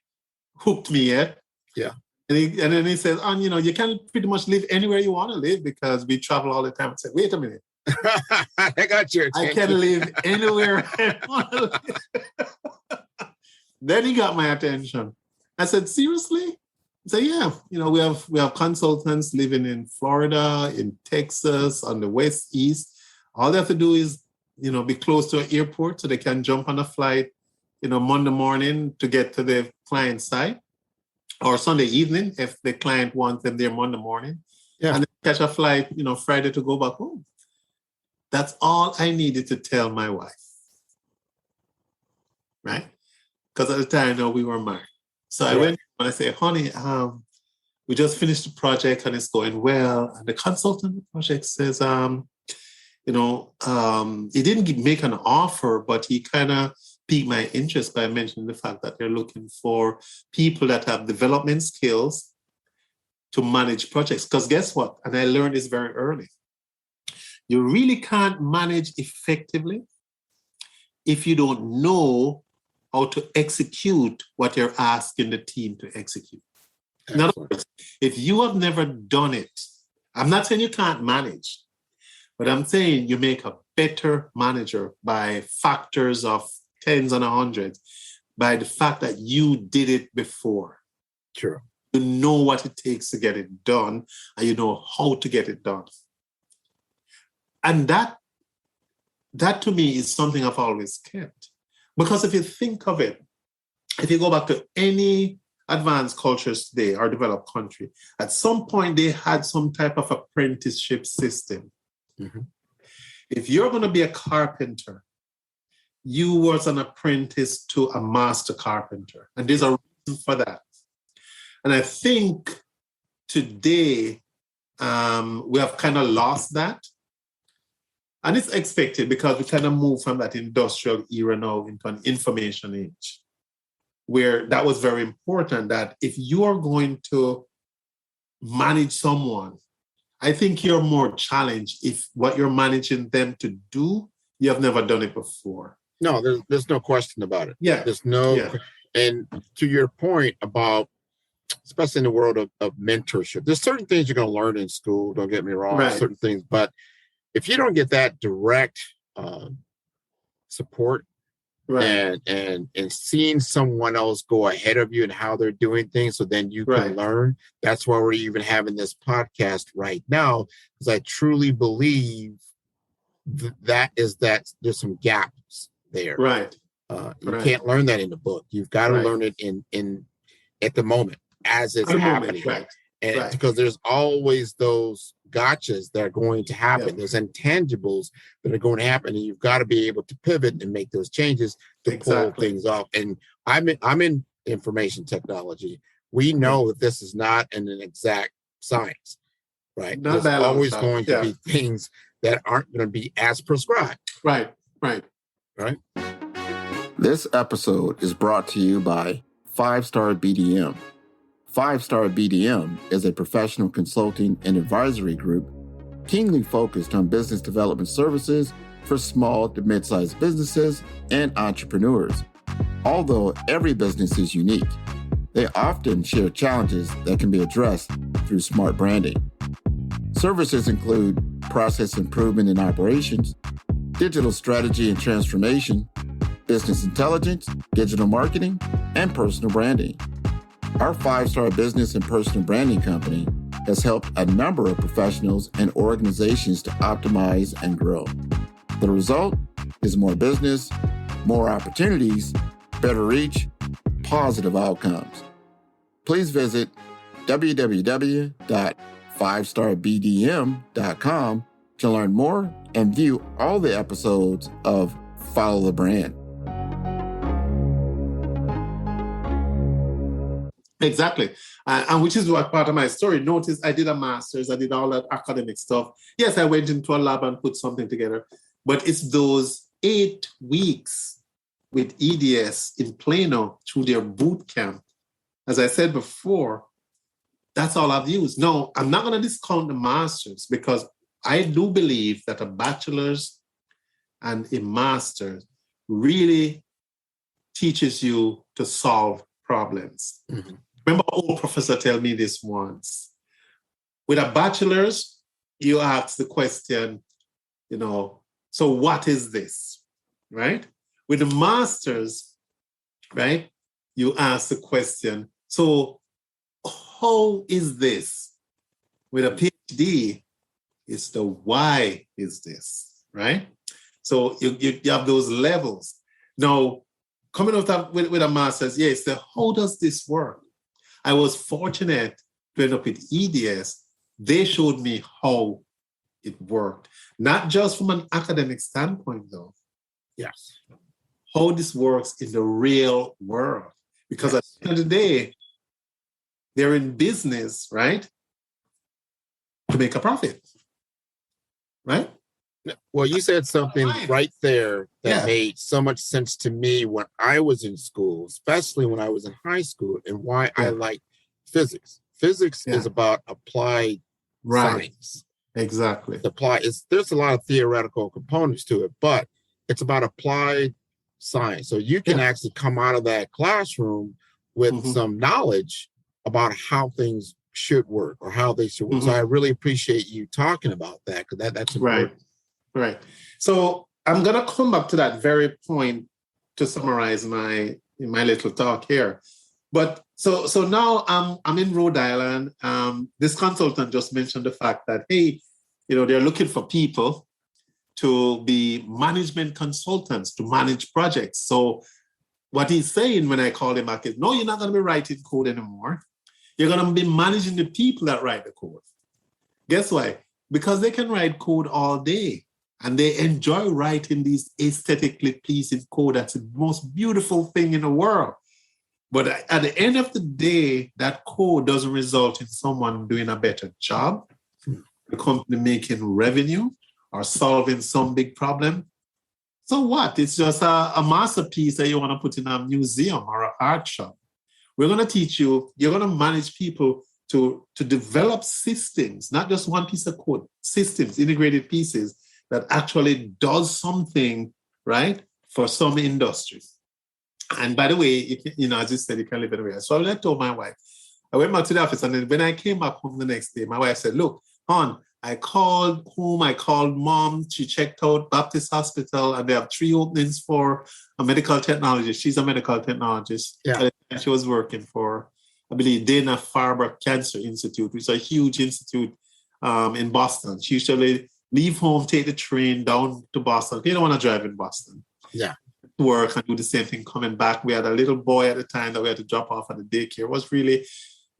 hooked me yet. Yeah. And then he says, you can pretty much live anywhere you want to live because we travel all the time. I said, wait a minute. I got your attention. I can live anywhere I want to live. Then he got my attention. I said, seriously? He said, yeah. We have consultants living in Florida, in Texas, on the West East. All they have to do is, be close to an airport so they can jump on a flight, Monday morning to get to the client site, or Sunday evening if the client wants them there Monday morning. Yeah. And then catch a flight, Friday to go back home. That's all I needed to tell my wife, right? Because at the time, we were married. So I went and I said, honey, we just finished the project and it's going well. And the consultant on the project says, he didn't make an offer, but he kind of piqued my interest by mentioning the fact that they're looking for people that have development skills to manage projects. Because guess what? And I learned this very early. You really can't manage effectively if you don't know how to execute what you're asking the team to execute. In other words, if you have never done it, I'm not saying you can't manage, but I'm saying you make a better manager by factors of tens and hundreds by the fact that you did it before. Sure. You know what it takes to get it done and you know how to get it done. And that to me is something I've always kept. Because if you think of it, if you go back to any advanced cultures today or developed country, at some point they had some type of apprenticeship system. Mm-hmm. If you're going to be a carpenter, you was an apprentice to a master carpenter. And there's a reason for that. And I think today we have kind of lost that. And it's expected because we kind of moved from that industrial era now into an information age, where that was very important, that if you are going to manage someone, I think you're more challenged if what you're managing them to do, you have never done it before. No, there's no question about it. Yeah. There's no, and to your point about, especially in the world of mentorship, there's certain things you're going to learn in school, don't get me wrong, Right. certain things, but if you don't get that direct support, Right. and seeing someone else go ahead of you and how they're doing things, so then you can learn. That's why we're even having this podcast right now, because I truly believe that there's some gaps there. Right. You can't learn that in the book. You've got to learn it in at the moment as it's happening. Right. And because there's always those gotchas that are going to happen. There's intangibles that are going to happen, and you've got to be able to pivot and make those changes to pull things off. And I'm in information technology. We know that this is not an exact science, right? Not there's always going to be things that aren't going to be as prescribed. Right. This episode is brought to you by 5-Star BDM. 5-Star BDM is a professional consulting and advisory group keenly focused on business development services for small to mid-sized businesses and entrepreneurs. Although every business is unique, they often share challenges that can be addressed through smart branding. Services include process improvement in operations, digital strategy and transformation, business intelligence, digital marketing, and personal branding. Our 5-Star business and personal branding company has helped a number of professionals and organizations to optimize and grow. The result is more business, more opportunities, better reach, positive outcomes. Please visit www.5starbdm.com to learn more and view all the episodes of Follow the Brand. Exactly. And which is what part of my story. Notice I did a master's, I did all that academic stuff. Yes, I went into a lab and put something together, but it's those 8 weeks with EDS in Plano through their boot camp. As I said before, that's all I've used. No, I'm not going to discount the master's, because I do believe that a bachelor's and a master's really teaches you to solve problems. Mm-hmm. Remember, an old professor told me this once. With a bachelor's, you ask the question, so what is this, right? With a master's, right, you ask the question, so how is this? With a PhD, it's the why is this, right? So you have those levels. Now, coming out with a master's, it's the how does this work? I was fortunate to end up with EDS. They showed me how it worked. Not just from an academic standpoint, though. Yes. How this works in the real world. Because at the end of the day, they're in business, right? To make a profit. Right? Well, you said something right there that made so much sense to me when I was in school, especially when I was in high school, and why I like physics. Physics is about applied science. Exactly. There's a lot of theoretical components to it, but it's about applied science. So you can actually come out of that classroom with some knowledge about how things should work or how they should work. So I really appreciate you talking about that, because that's important. Right. So I'm going to come back to that very point to summarize my little talk here. But so now I'm in Rhode Island. This consultant just mentioned the fact that, hey, they're looking for people to be management consultants to manage projects. So what he's saying when I call him back is, no, you're not going to be writing code anymore. You're going to be managing the people that write the code. Guess why? Because they can write code all day. And they enjoy writing these aesthetically pleasing code. That's the most beautiful thing in the world. But at the end of the day, that code doesn't result in someone doing a better job, the company making revenue or solving some big problem. So what? It's just a masterpiece that you want to put in a museum or an art shop. We're going to teach you, you're going to manage people to develop systems, not just one piece of code, systems, integrated pieces that actually does something, right, for some industries. And by the way, as you said, you can live anywhere. So I told my wife, I went back to the office, and then when I came back home the next day, my wife said, look, hon, I called home, I called mom, she checked out Baptist Hospital, and they have 3 openings for a medical technologist. She's a medical technologist. Yeah. And she was working for, I believe, Dana-Farber Cancer Institute, which is a huge institute in Boston. She usually leave home, take the train down to Boston. They don't want to drive in Boston. Yeah. Work and do the same thing coming back. We had a little boy at the time that we had to drop off at the daycare. It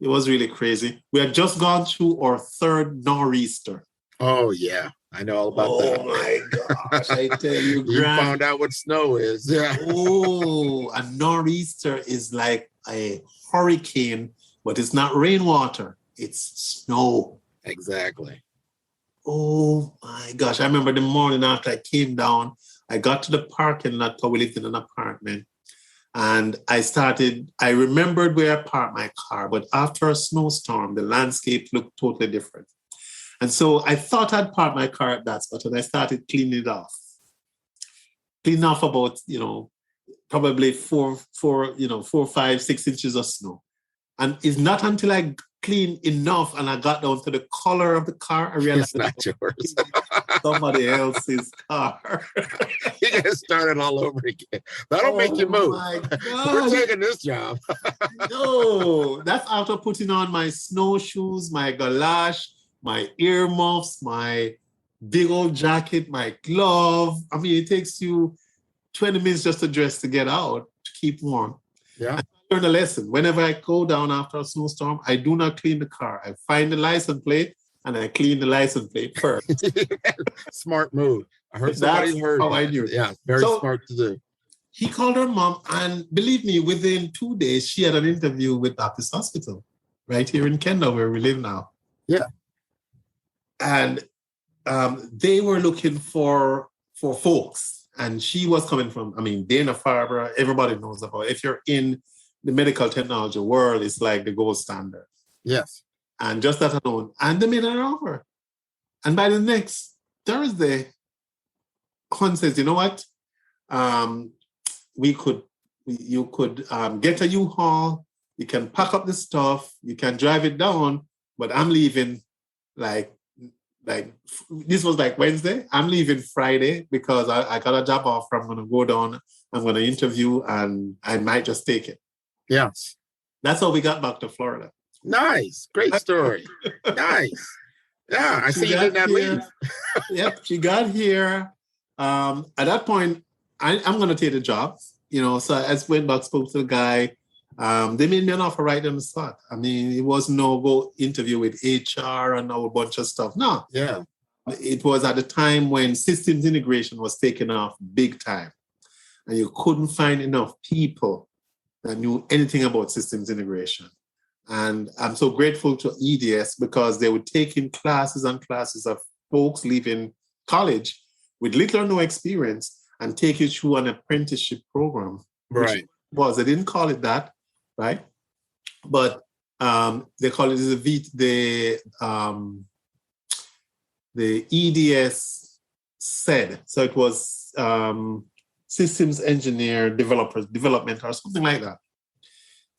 was really crazy. We had just gone through our 3rd nor'easter. Oh yeah, I know all about that. Oh my gosh, I tell you, you found out what snow is. Yeah. Oh, a nor'easter is like a hurricane, but it's not rainwater, it's snow. Exactly. Oh my gosh, I remember the morning after I came down, I got to the parking lot because we lived in an apartment. And I remembered where I parked my car, but after a snowstorm, the landscape looked totally different. And so I thought I'd parked my car at that spot, and I started cleaning it off. Cleaning off about, probably 4, 5, 6 inches of snow. And it's not until I cleaned enough and I got down to the color of the car, I realized it's not yours. somebody else's car. You get started all over again. That'll make you move. My God. We're taking this job. No, that's after putting on my snowshoes, my galash, my earmuffs, my big old jacket, my glove. I mean, it takes you 20 minutes just to dress to get out, to keep warm. Yeah. I learned a lesson. Whenever I go down after a snowstorm, I do not clean the car. I find the license plate and I clean the license plate first. Smart move. I heard somebody heard how I do it. Yeah, very smart to do. He called her mom, and believe me, within 2 days, she had an interview with Baptist Hospital right here in Kendall, where we live now. Yeah. And they were looking for folks. And she was coming from, Dana-Farber, everybody knows about it. If you're in the medical technology world, it's like the gold standard. Yes. And just that alone. And they made an offer. And by the next Thursday, Hun says, you know what? You could get a U-Haul, you can pack up the stuff, you can drive it down, but I'm leaving like this was like Wednesday. I'm leaving Friday because I got a job offer. I'm going to go down, I'm going to interview, and I might just take it. Yes. That's how we got back to Florida. Nice. Great story. Nice. Yeah, I see you did not leave. Yep, she got here. At that point, I'm going to take the job. So I went back, spoke to the guy. They made me an offer right on the spot. It was no go interview with HR and a whole bunch of stuff. No. Yeah. It was at the time when systems integration was taking off big time. And you couldn't find enough people that knew anything about systems integration. And I'm so grateful to EDS because they would take in classes and classes of folks leaving college with little or no experience and take you through an apprenticeship program. Right. They didn't call it that, right? But they call it the EDS said. So it was systems engineer development or something like that.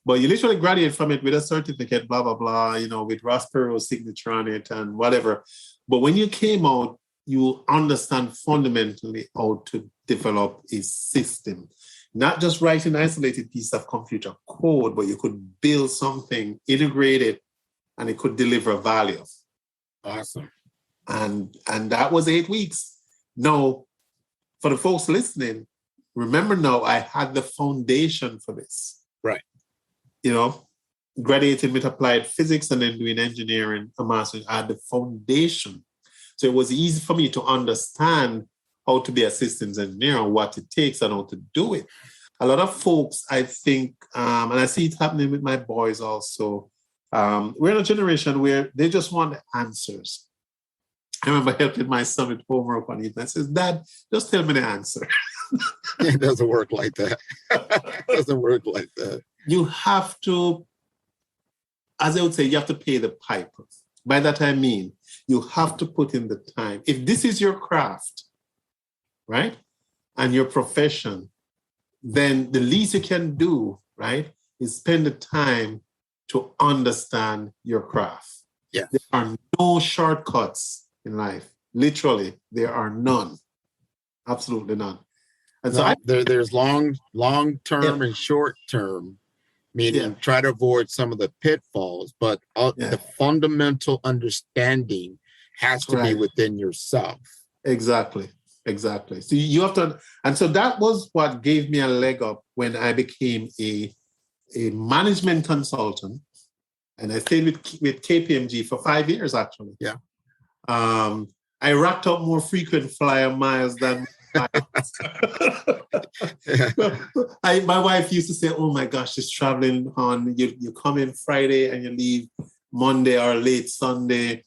But you literally graduate from it with a certificate, blah, blah, blah, with Ross Perot's signature on it and whatever. But when you came out, you understand fundamentally how to develop a system. Not just write an isolated piece of computer code, but you could build something, integrate it, and it could deliver value. Awesome. And that was 8 weeks. Now, for the folks listening, remember now I had the foundation for this. Right. Graduating with applied physics and then doing engineering, a master's, I had the foundation. So it was easy for me to understand how to be a systems engineer and what it takes and how to do it. A lot of folks, I think, and I see it happening with my boys also, we're in a generation where they just want the answers. I remember helping my son with homework on it. And I says, Dad, just tell me the answer. It doesn't work like that. It doesn't work like that. You have to, as I would say, you have to pay the piper. By that I mean, you have to put in the time. If this is your craft, right, and your profession, then the least you can do, right, is spend the time to understand your craft. Yeah. There are no shortcuts in life. Literally, there are none. Absolutely none. And so there's long-term and short-term, meaning try to avoid some of the pitfalls, but the fundamental understanding has to be within yourself. Exactly. So you have to, and so that was what gave me a leg up when I became a management consultant, and I stayed with KPMG for 5 years actually. Yeah. I racked up more frequent flyer miles than my wife used to say, "Oh my gosh, she's traveling on. You come in Friday and you leave Monday or late Sunday."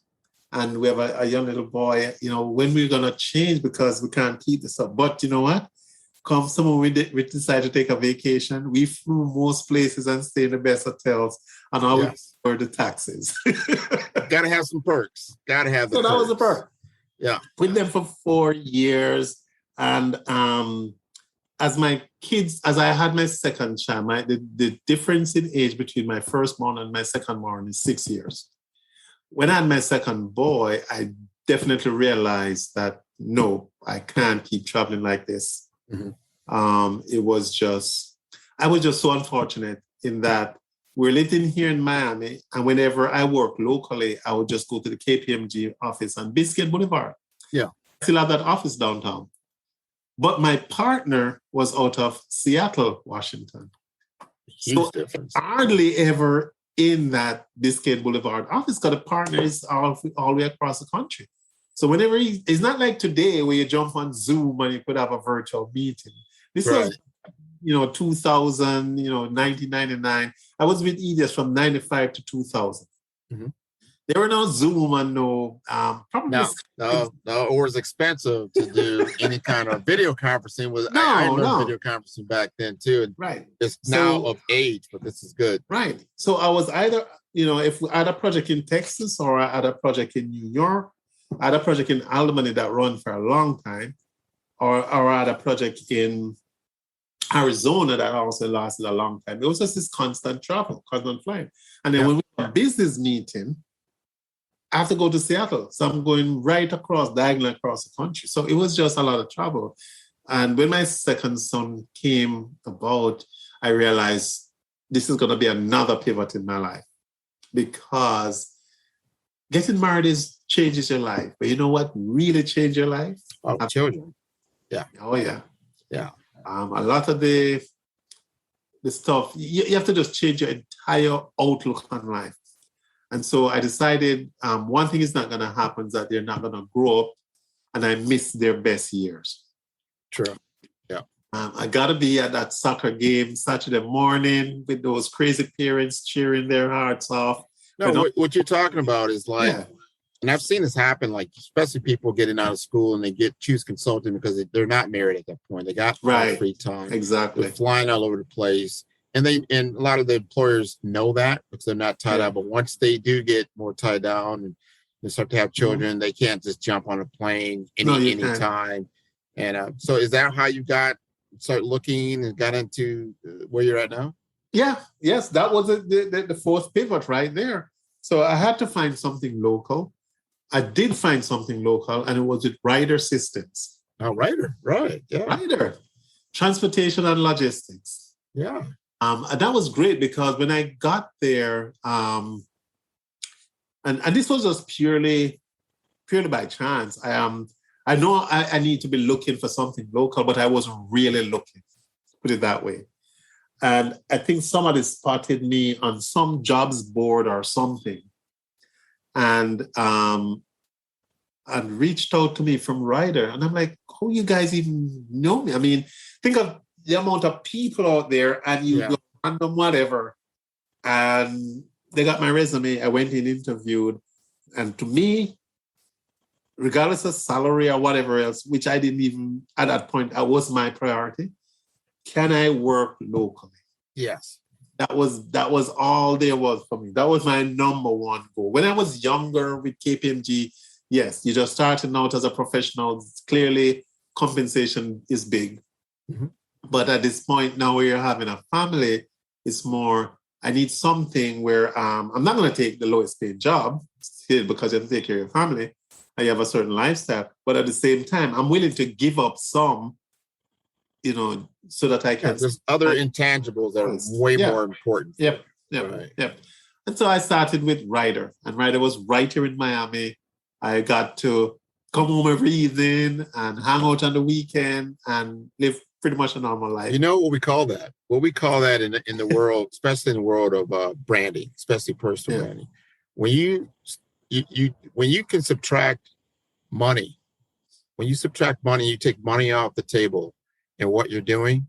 And we have a young little boy, when we're going to change because we can't keep this up. But you know what? Come someone we decide to take a vacation. We flew most places and stay in the best hotels and always for the taxes. Got to have some perks. Got to have the perks. That was a perk. Yeah. With them for 4 years. And as I had my second child, the difference in age between my firstborn and my secondborn is 6 years. When I had my second boy, I definitely realized that, no, I can't keep traveling like this. Mm-hmm. I was just so unfortunate in that we're living here in Miami, and whenever I work locally, I would just go to the KPMG office on Biscayne Boulevard. Yeah. I still have that office downtown. But my partner was out of Seattle, Washington. Huge difference. Hardly ever in that Biscayne Boulevard office, because the partner is all the way across the country. So whenever it's not like today where you jump on Zoom and you could have a virtual meeting. This was, 2000, 1999. I was with EDS from 95 to 2000. Mm-hmm. There were no Zoom and no No, it was expensive to do any kind of video conferencing. I learned video conferencing back then too. And right. It's now of age, but this is good. Right. So I was either, if we had a project in Texas or I had a project in New York, I had a project in Albany that ran for a long time, or I had a project in Arizona that also lasted a long time. It was just this constant travel, constant flying. And then when we had a business meeting, I have to go to Seattle. So I'm going diagonal across the country. So it was just a lot of travel. And when my second son came about, I realized this is going to be another pivot in my life, because getting married changes your life. But you know what really changed your life? Children. Yeah. Oh, yeah. Yeah. A lot of the stuff, you have to just change your entire outlook on life. And so I decided one thing is not going to happen is that they're not going to grow up and I miss their best years. True. Yeah. I got to be at that soccer game Saturday morning with those crazy parents cheering their hearts off. No, what you're talking about is like, and I've seen this happen, like especially people getting out of school and they choose consulting because they're not married at that point. They got free time. Exactly. They're flying all over the place. And a lot of the employers know that because they're not tied out. But once they do get more tied down and they start to have children, they can't just jump on a plane anytime. And so is that how you start looking and got into where you're at now? Yeah. Yes. That was the fourth pivot right there. So I had to find something local. I did find something local, and it was with Ryder Systems. Oh, Ryder. Right. Yeah. Ryder. Transportation and logistics. Yeah. And that was great because when I got there, and this was just purely by chance. I know I need to be looking for something local, but I wasn't really looking, put it that way. And I think somebody spotted me on some jobs board or something. And and reached out to me from Ryder. And I'm like, how you guys even know me? I mean, think of the amount of people out there and you go random whatever. And they got my resume. I went in, interviewed. And to me, regardless of salary or whatever else, which I didn't even, at that point, that was my priority. Can I work locally? Yes. That was all there was for me. That was my number one goal. When I was younger with KPMG, yes, you just starting out as a professional. Clearly, compensation is big. Mm-hmm. But at this point now where you're having a family, it's more, I need something where I'm not going to take the lowest paid job still because you have to take care of your family and you have a certain lifestyle. But at the same time, I'm willing to give up some, so that I can. There's other intangibles that are way more important. Yep. And so I started with Ryder, and Ryder was right here in Miami. I got to come home every evening and hang out on the weekend and live pretty much a normal life. You know what we call that? What we call that in the world, especially in the world of branding, especially personal branding. When you can subtract money, you take money off the table and what you're doing,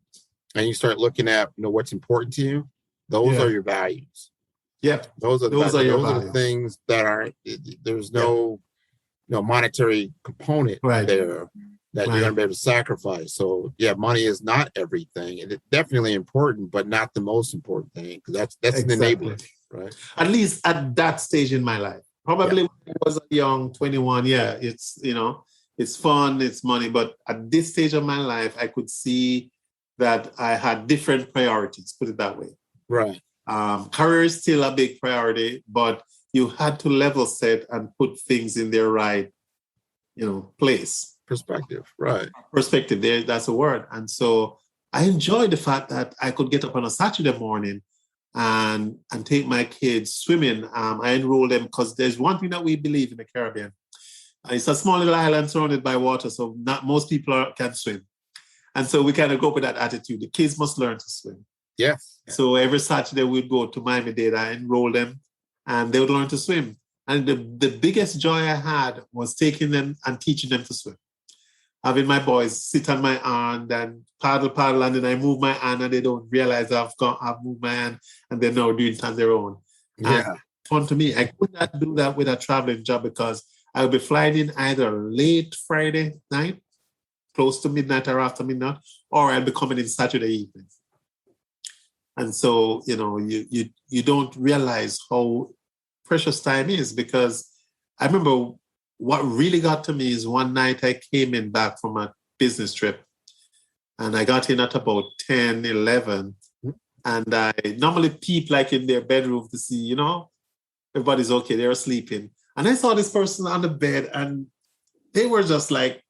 and you start looking at what's important to you. Those are your values. Yeah, those are the things that are. There's no monetary component there that you're going to be able to sacrifice. So money is not everything, and it's definitely important, but not the most important thing, because that's an enabler, right? At least at that stage in my life, probably when I was young, 21. Yeah, it's it's fun, it's money, but at this stage of my life, I could see that I had different priorities. Put it that way. Right. Career is still a big priority, but you had to level set and put things in their right, place. Perspective, right. Perspective, that's a word. And so I enjoyed the fact that I could get up on a Saturday morning and take my kids swimming. I enrolled them because there's one thing that we believe in the Caribbean. It's a small little island surrounded by water, so not most people can swim. And so we kind of go up with that attitude. The kids must learn to swim. Yes. So every Saturday we'd go to Miami-Dade, I enroll them, and they would learn to swim. And the biggest joy I had was taking them and teaching them to swim. Having my boys sit on my hand and paddle, and then I move my hand and they don't realize I've moved my hand, and they're now doing it on their own. Yeah. And fun to me. I could not do that with a traveling job because I would be flying in either late Friday night, close to midnight or after midnight, or I'd be coming in Saturday evening. And so, you don't realize how precious time is, because I remember what really got to me is one night I came in back from a business trip and I got in at about 10, 11. And I normally peep like in their bedroom to see, everybody's okay, they're sleeping. And I saw this person on the bed and they were just like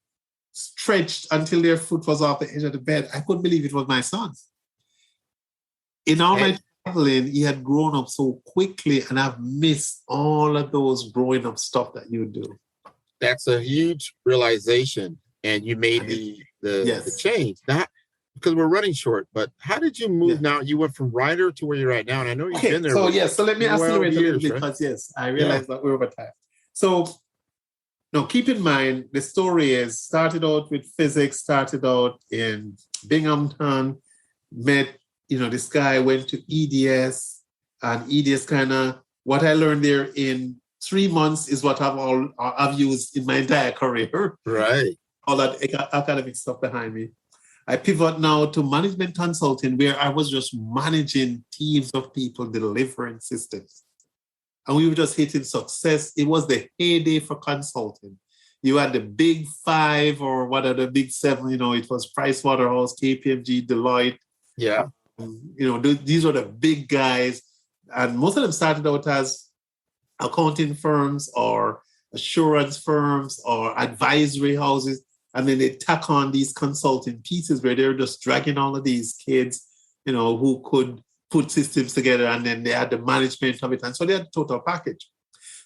stretched until their foot was off the edge of the bed. I couldn't believe it was my son. In all my traveling, he had grown up so quickly, and I've missed all of those growing up stuff that you do. That's a huge realization, and you made the change. Not because we're running short, but how did you move now? You went from Ryder to where you're at now, and I know you've been there. So let me accelerate a little bit because I realized that we're over time. So now keep in mind, the story is started out with physics, started out in Binghamton, met, this guy went to EDS, and EDS kind of, what I learned there in 3 months is what I've used in my entire career. Right. All that academic stuff behind me. I pivot now to management consulting, where I was just managing teams of people delivering systems. And we were just hitting success. It was the heyday for consulting. You had the big 5 or what are the big 7, it was Pricewaterhouse, KPMG, Deloitte. Yeah. These are the big guys. And most of them started out as accounting firms or assurance firms or advisory houses. And then they tack on these consulting pieces where they're just dragging all of these kids, who could put systems together, and then they had the management of it. And so they had the total package.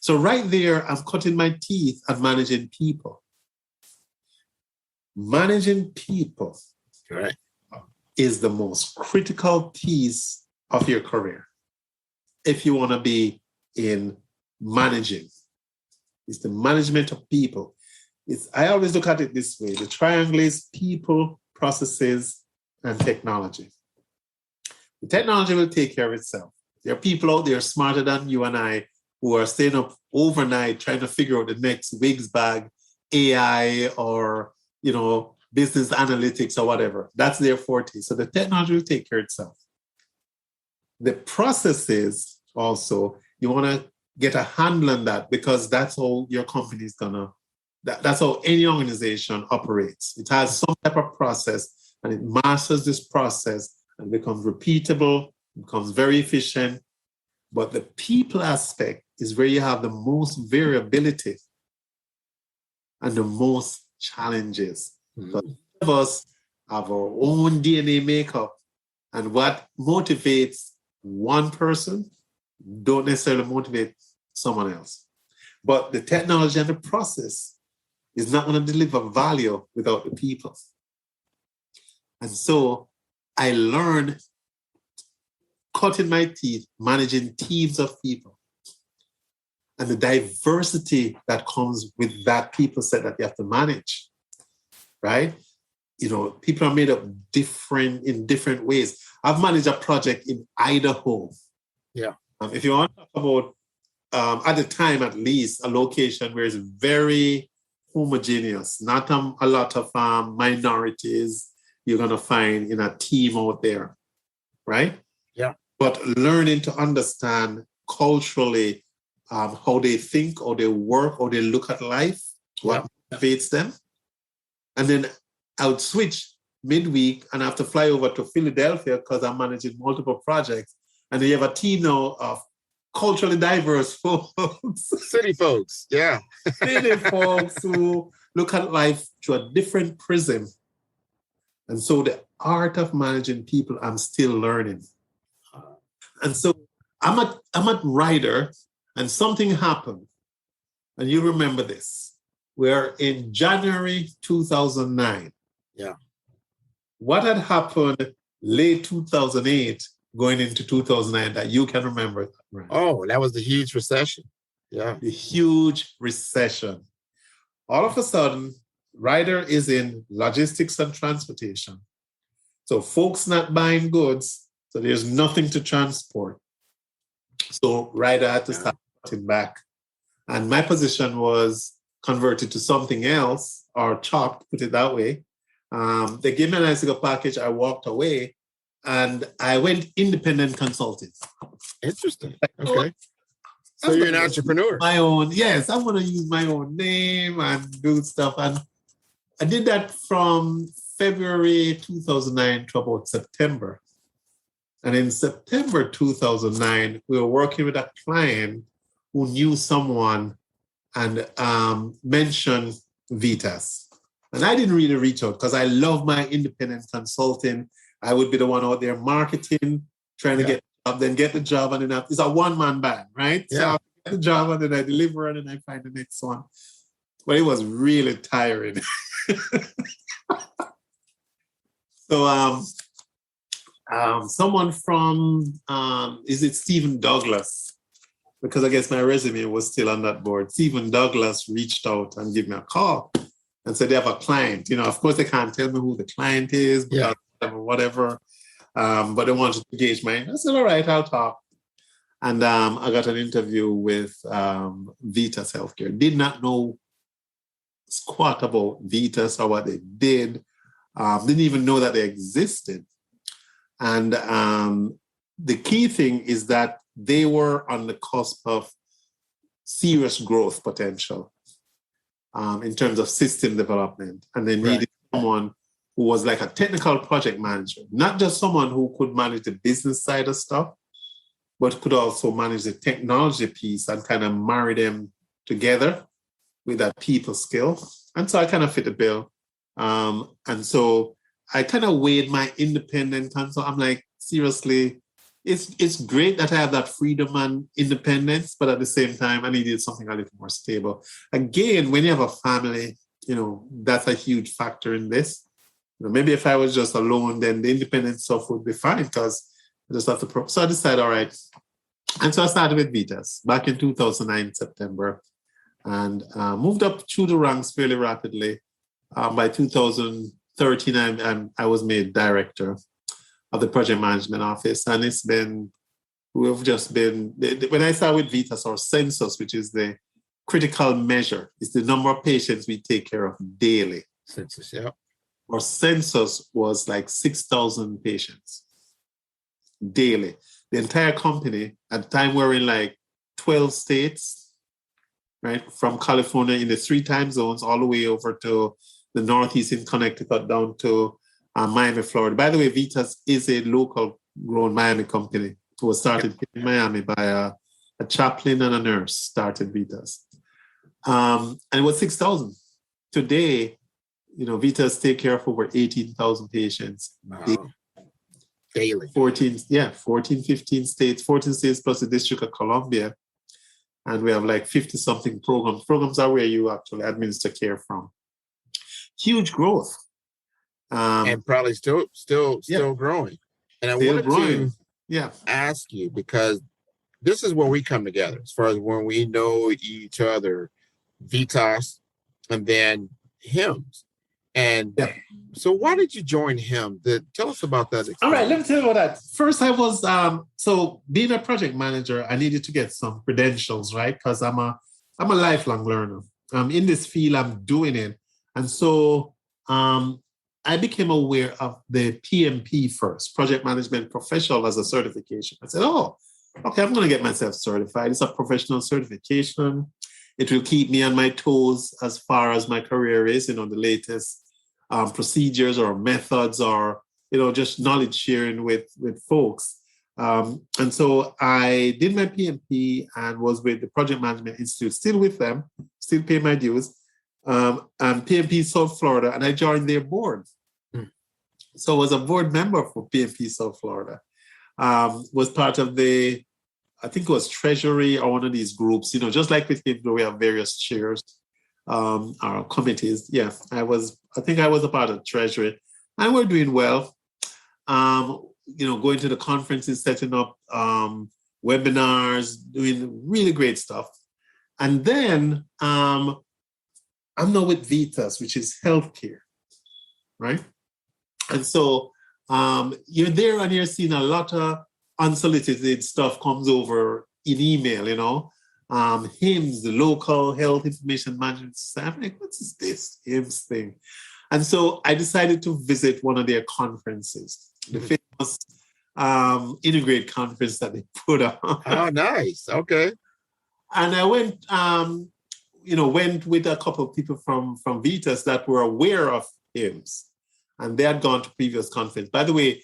So right there, I'm cutting my teeth at managing people. Managing people is the most critical piece of your career. If you want to be in managing, it's the management of people. I always look at it this way. The triangle is people, processes, and technology. The technology will take care of itself. There are people out there smarter than you and I who are staying up overnight trying to figure out the next Wigs bag, AI, or, business analytics or whatever. That's their forte. So the technology will take care of itself. The processes also, you want to get a handle on that because that's how your company is that's how any organization operates. It has some type of process and it masters this process and becomes repeatable, becomes very efficient. But the people aspect is where you have the most variability and the most challenges. Mm-hmm. So each of us have our own DNA makeup, and what motivates one person don't necessarily motivate someone else. But the technology and the process is not going to deliver value without the people. And so I learned cutting my teeth, managing teams of people, and the diversity that comes with that people set that you have to manage, right? People are made up in different ways. I've managed a project in Idaho. Yeah. If you want to talk about, at the time at least, a location where it's very homogeneous, not a lot of minorities you're going to find in a team out there, right? Yeah. But learning to understand culturally how they think, how they work, how they look at life, what motivates them. And then I would switch midweek and I have to fly over to Philadelphia because I'm managing multiple projects. And you have a team now of culturally diverse folks. City folks, yeah. City folks who look at life through a different prism. And so the art of managing people, I'm still learning. And so I'm at Ryder, and something happened. And you remember this. We're in January 2009. Yeah. What had happened late 2008 going into 2009 that you can remember? Right? Oh, that was the huge recession. Yeah. The huge recession. All of a sudden, Ryder is in logistics and transportation. So folks not buying goods, so there's nothing to transport. So Ryder had to start cutting back. And my position was converted to something else, or chopped, put it that way. They gave me a nice little package. I walked away and I went independent consulting. Interesting. Okay. So you're an entrepreneur. I want to use my own name and do stuff. And I did that from February 2009 to about September. And in September 2009, we were working with a client who knew someone and mentioned VITAS. And I didn't really reach out because I love my independent consulting. I would be the one out there marketing, trying to get the job, and then it's a one-man band, right? Yeah. So I get the job and then I deliver and then I find the next one. But it was really tiring. So someone from, is it Stephen Douglas? Because I guess my resume was still on that board. Stephen Douglas reached out and gave me a call and said they have a client. Of course, they can't tell me who the client is, because whatever. But they wanted to gauge mine. I said, all right, I'll talk. And I got an interview with VITAS Healthcare. Did not know squat about VITAS or what they did. Didn't even know that they existed. And the key thing is that they were on the cusp of serious growth potential in terms of system development. And they needed someone who was like a technical project manager, not just someone who could manage the business side of stuff, but could also manage the technology piece and kind of marry them together with that people skill. And so I kind of fit the bill. And so I kind of weighed my independent consult. I'm like, seriously, it's great that I have that freedom and independence, but at the same time, I needed something a little more stable. Again, when you have a family, that's a huge factor in this. Maybe if I was just alone, then the independent stuff would be fine because I just have to. So I decided, all right. And so I started with VITAS back in 2009, September. and moved up through the ranks fairly rapidly. By 2013, I was made director of the project management office, and we've just been, when I started with VITAS, or census, which is the critical measure, is the number of patients we take care of daily. Census, yeah. Our census was like 6,000 patients daily. The entire company, at the time we were in like 12 states, right? From California in the 3 time zones all the way over to the Northeast in Connecticut down to Miami, Florida. By the way, VITAS is a local grown Miami company. It was started in Miami by a chaplain and a nurse started VITAS. And it was 6,000. Today, VITAS take care of over 18,000 patients. Wow. Daily. 14, 15 states, 14 states plus the District of Columbia. And we have like 50 something programs. Programs are where you actually administer care from. Huge growth. And probably still growing. And I wanted to ask you, because this is where we come together, as far as when we know each other, VITAS, and then HIMSS. And so why did you join HIMSS? Tell us about that experience. All right, let me tell you about that. First, I was, so being a project manager, I needed to get some credentials, right? Because I'm a lifelong learner. In this field, I'm doing it. And so I became aware of the PMP first, Project Management Professional, as a certification. I said, oh, okay, I'm going to get myself certified. It's a professional certification. It will keep me on my toes as far as my career is, the latest procedures or methods or, just knowledge sharing with folks. And so I did my PMP and was with the Project Management Institute, still with them, still pay my dues, and PMP South Florida, and I joined their board. So I was a board member for PMP South Florida, was part of I think it was Treasury or one of these groups, just like with him, we have various chairs, or committees. Yeah, I think I was a part of Treasury, and we're doing well. Going to the conferences, setting up webinars, doing really great stuff. And then I'm now with VITAS, which is healthcare, right? And so you're there and you're seeing a lot of unsolicited stuff comes over in email, HIMSS, the local health information management system. I'm like, what is this HIMSS thing? And so I decided to visit one of their conferences, the famous Integrate conference that they put on. Oh, nice. Okay. And I went, went with a couple of people from VITAS that were aware of HIMSS, and they had gone to previous conference. By the way,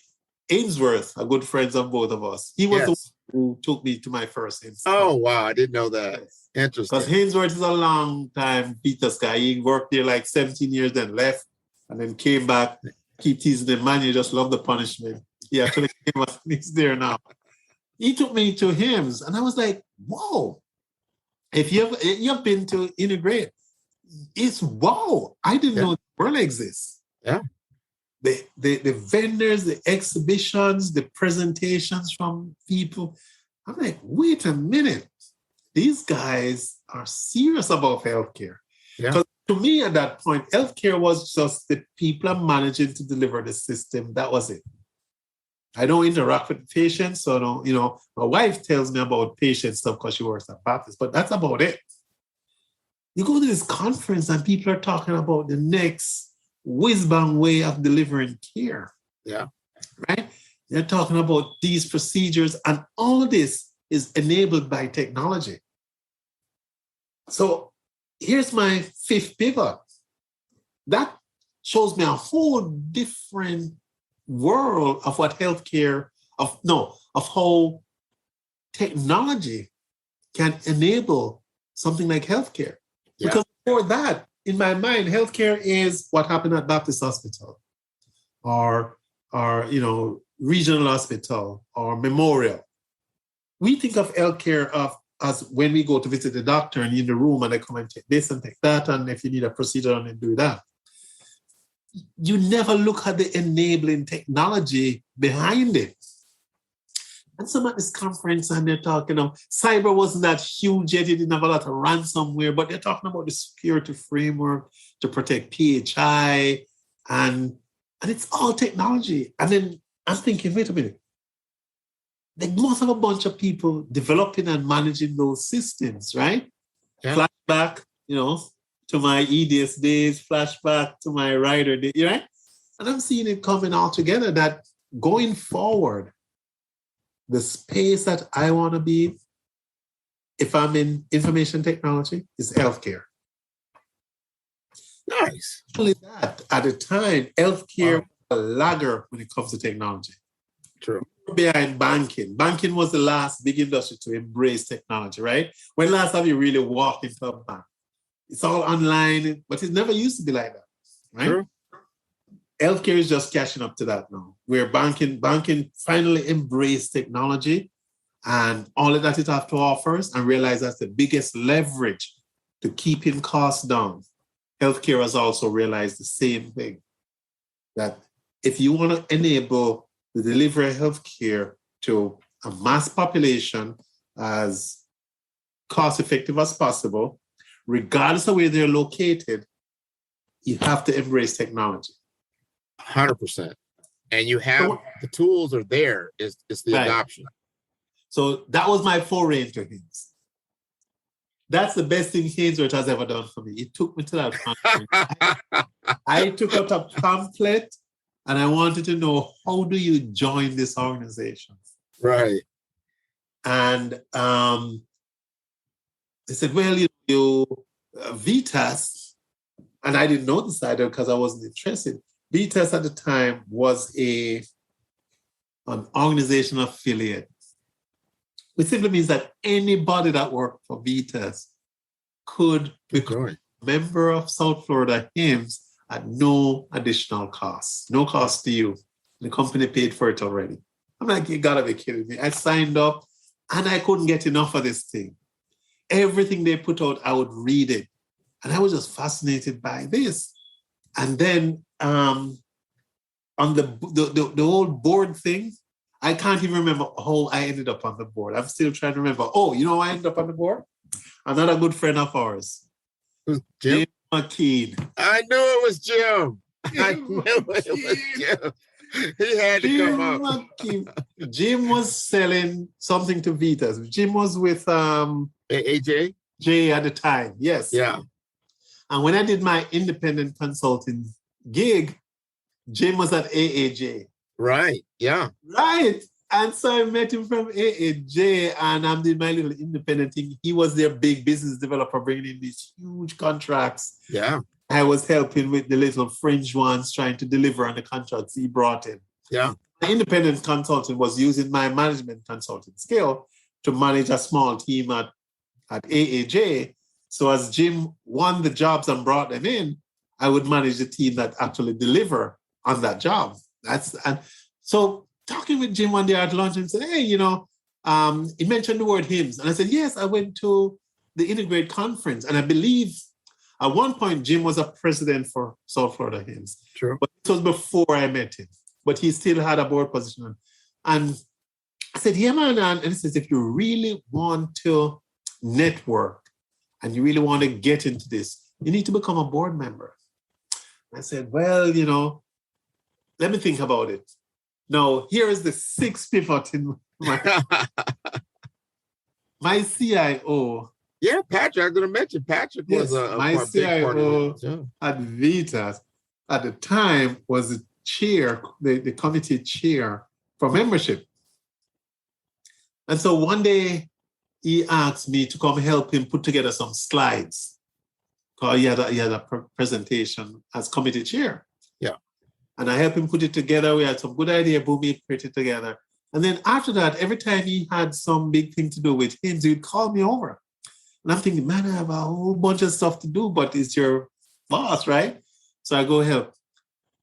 Ainsworth, a good friend of both of us, he was the one who took me to my first HIMSS. Oh, wow. I didn't know that. Yes. Interesting. Because Ainsworth is a long time VITAS guy. He worked there like 17 years, then left, and then came back, keep teasing the man. You just love the punishment. He actually came up, he's there now. He took me to HIMSS, and I was like, whoa. If you've been to Integrate, it's wow. I didn't know the world exists. Yeah. The vendors, the exhibitions, the presentations from people. I'm like, wait a minute. These guys are serious about healthcare. Because to me at that point, healthcare was just the people are managing to deliver the system. That was it. I don't interact with patients, so I don't, my wife tells me about patient stuff because she works at Baptist, but that's about it. You go to this conference and people are talking about the next whiz-bang way of delivering care. Yeah. Right? They're talking about these procedures, and all of this is enabled by technology. So here's my 5th pivot. That shows me a whole different world of what healthcare, of how technology can enable something like healthcare. Yeah. Because before that, in my mind, healthcare is what happened at Baptist Hospital or regional hospital or memorial. We think of healthcare as when we go to visit the doctor and in the room and they come and take this and take that, and if you need a procedure and do that. You never look at the enabling technology behind it. And some at this conference and they're talking of cyber wasn't that huge yet. It didn't have a lot of ransomware, but they're talking about the security framework to protect PHI and it's all technology. And then I'm thinking, wait a minute. They must have a bunch of people developing and managing those systems, right? Yeah. Flashback, to my EDS days, flashback to my writer days, right? And I'm seeing it coming all together that going forward, the space that I want to be, if I'm in information technology, is healthcare. Nice. Only that, at the time, healthcare was a lagger when it comes to technology. True. Behind banking. Banking was the last big industry to embrace technology, right? When last have you really walked into a bank? It's all online, but it never used to be like that, right? True. Healthcare is just catching up to that now, where banking finally embraced technology and all of that it has to offer and realize that's the biggest leverage to keeping costs down. Healthcare has also realized the same thing, that if you want to enable the delivery of healthcare to a mass population as cost-effective as possible, regardless of where they're located, you have to embrace technology. 100%. And you have the tools are there. It's the adoption. So that was my foray into HIMSS. That's the best thing Hainsworth has ever done for me. It took me to that conference. I took out a pamphlet and I wanted to know, how do you join this organization? Right. And they said, well, you VITAS, and I didn't know this either because I wasn't interested. VITAS at the time was an organizational affiliate, which simply means that anybody that worked for VITAS could become a member of South Florida HIMSS at no additional cost. No cost to you. The company paid for it already. I'm like, you gotta be kidding me. I signed up and I couldn't get enough of this thing. Everything they put out, I would read it. And I was just fascinated by this. And then on the old board thing, I can't even remember how I ended up on the board. I'm still trying to remember. Oh, you know how I ended up on the board? Another good friend of ours. Jim McKean. I knew it was Jim. I knew it was Jim. He had to come up. Jim was selling something to VITAS. Jim was with AJ? Jay at the time, yes. Yeah. And when I did my independent consulting gig, Jim was at AAJ. Right, yeah. Right. And so I met him from AAJ and I did my little independent thing. He was their big business developer bringing in these huge contracts. Yeah. I was helping with the little fringe ones trying to deliver on the contracts he brought in. Yeah. The independent consultant was using my management consulting skill to manage a small team at AAJ. So as Jim won the jobs and brought them in, I would manage the team that actually deliver on that job. And so talking with Jim one day at lunch and said, hey, he mentioned the word HIMSS. And I said, yes, I went to the Integrate conference. And I believe at one point, Jim was a president for South Florida HIMSS. True. But it was before I met him. But he still had a board position. And I said, yeah, man. And he says, if you really want to network and you really want to get into this, you need to become a board member. I said, well, let me think about it. Now, here is the sixth pivot in my CIO. Yeah, Patrick, I'm going to mention Patrick was my CIO at VITAS at the time was the chair, the committee chair for membership. And so one day he asked me to come help him put together some slides. Because he had a presentation as committee chair. Yeah. And I helped him put it together. We had some good idea, boom, he put it together. And then after that, every time he had some big thing to do with him, he would call me over. And I'm thinking, man, I have a whole bunch of stuff to do, but it's your boss, right? So I go help.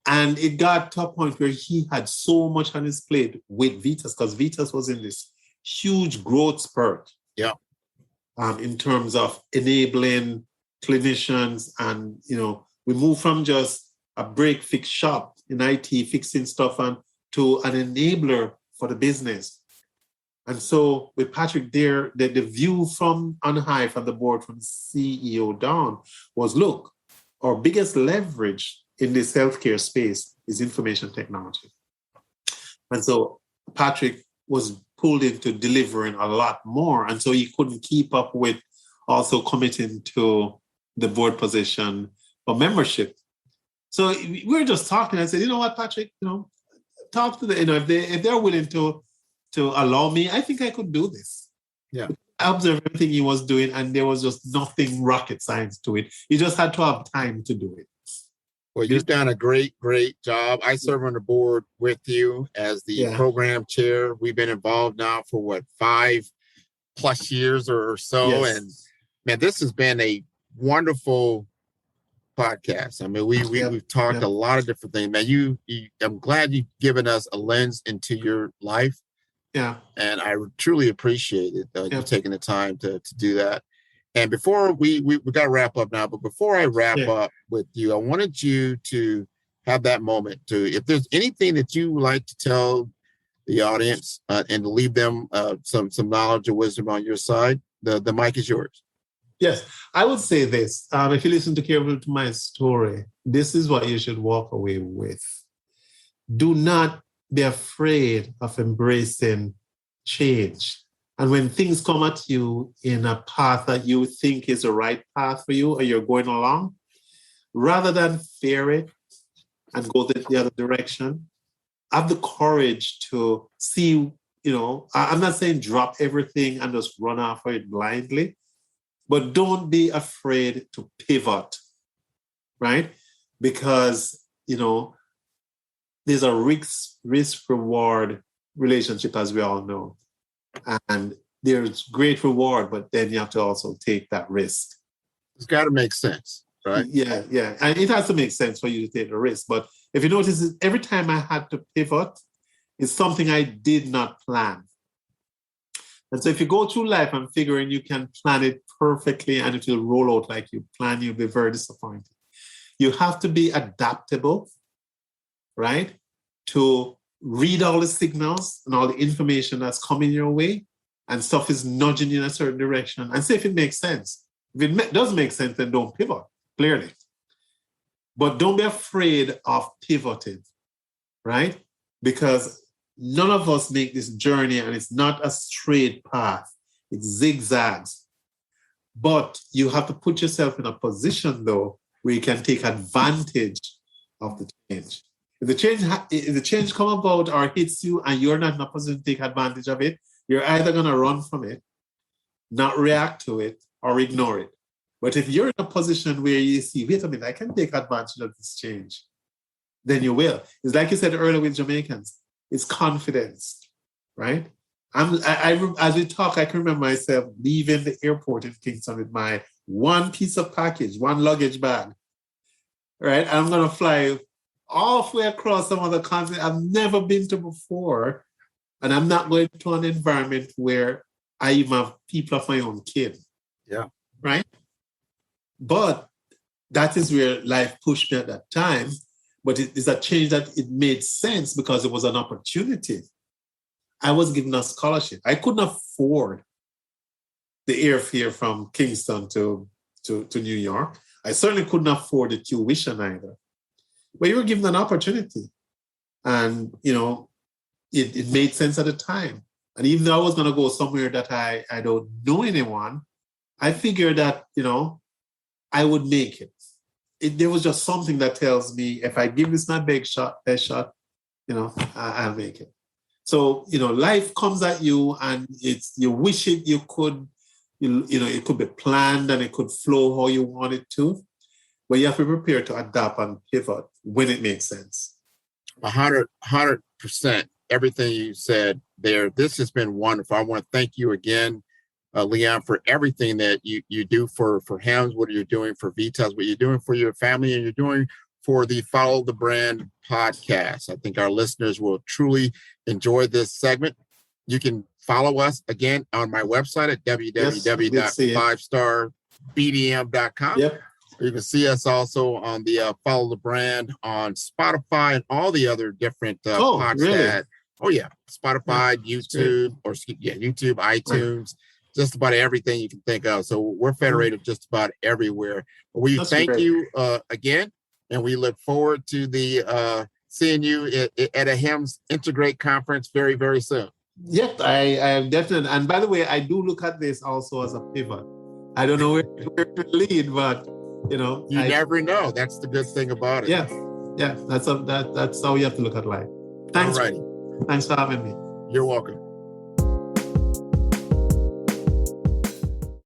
And it got to a point where he had so much on his plate with VITAS, because VITAS was in this huge growth spurt. Yeah. In terms of enabling clinicians, and we moved from just a break-fix shop in IT fixing stuff to an enabler for the business. And so with Patrick there, the view from on high, from the board, from CEO down, was, look, our biggest leverage in this healthcare space is information technology. And so Patrick was pulled into delivering a lot more. And so he couldn't keep up with also committing to the board position or membership. So we were just talking. I said, you know what, Patrick, talk to the, if they're willing to allow me, I think I could do this. Yeah. I observed everything he was doing, and there was just nothing rocket science to it. You just had to have time to do it. Well, you've done a great job. I serve on the board with you as the program chair. We've been involved now for 5+ years or so. Yes. And man, this has been a wonderful podcast. I mean, we've talked a lot of different things. Man, I'm glad you've given us a lens into your life. Yeah. And I truly appreciate it, you taking the time to do that. And before we got to wrap up now, but before I wrap up with you, I wanted you to have that moment if there's anything that you would like to tell the audience and to leave them some knowledge or wisdom on your side, the mic is yours. Yes, I would say this. If you listen carefully to my story, this is what you should walk away with. Do not be afraid of embracing change. And when things come at you in a path that you think is the right path for you or you're going along, rather than fear it and go the other direction, have the courage to see, I'm not saying drop everything and just run after it blindly, but don't be afraid to pivot, right? Because, there's a risk-reward relationship, as we all know. And there's great reward, but then you have to also take that risk. It's got to make sense, right? Yeah. And it has to make sense for you to take the risk. But if you notice, every time I had to pivot, it's something I did not plan. And so if you go through life and figuring you can plan it perfectly and it will roll out like you plan, you'll be very disappointed. You have to be adaptable, right? To read all the signals and all the information that's coming your way, and stuff is nudging you in a certain direction, and see if it makes sense. If it does make sense, then don't pivot, clearly. But don't be afraid of pivoting, right? Because none of us make this journey, and it's not a straight path. It zigzags. But you have to put yourself in a position, though, where you can take advantage of the change. If the change come about or hits you and you're not in a position to take advantage of it, you're either going to run from it, not react to it, or ignore it. But if you're in a position where you see, wait a minute, I can take advantage of this change, then you will. It's like you said earlier with Jamaicans, it's confidence, right? As we talk, I can remember myself leaving the airport in Kingston with my one piece of package, one luggage bag, right? I'm going to fly halfway across some other continent I've never been to before. And I'm not going to an environment where I even have people of my own kin. Yeah. Right? But that is where life pushed me at that time. But it is a change that it made sense because it was an opportunity. I was given a scholarship. I couldn't afford the airfare from Kingston to New York. I certainly couldn't afford the tuition either. But you were given an opportunity. And, it made sense at the time. And even though I was going to go somewhere that I don't know anyone, I figured that, I would make it. There was just something that tells me if I give this my best shot, I'll make it. So, life comes at you and you wish you could, it could be planned and it could flow how you want it to. But you have to be prepared to adapt and pivot when it makes sense. 100%. Everything you said there. This has been wonderful. I want to thank you again, Leon, for everything that you do for HAMS, what you're doing for VITAS, what you're doing for your family, and you're doing for the Follow the Brand podcast. I think our listeners will truly enjoy this segment. You can follow us again on my website at www.5starbdm.com. Yep. You can see us also on the Follow the Brand on Spotify and all the other different podcasts. Really? Oh yeah, Spotify, YouTube, YouTube, iTunes, just about everything you can think of. So we're federated just about everywhere. We thank you again, and we look forward to the seeing you at a HIMSS Integrate conference very, very soon. Yep, I definitely. And by the way, I do look at this also as a pivot. I don't know where to lead, but you never know. That's the good thing about it. Yeah. That's how you have to look at life. Thanks. All righty. Thanks for having me. You're welcome.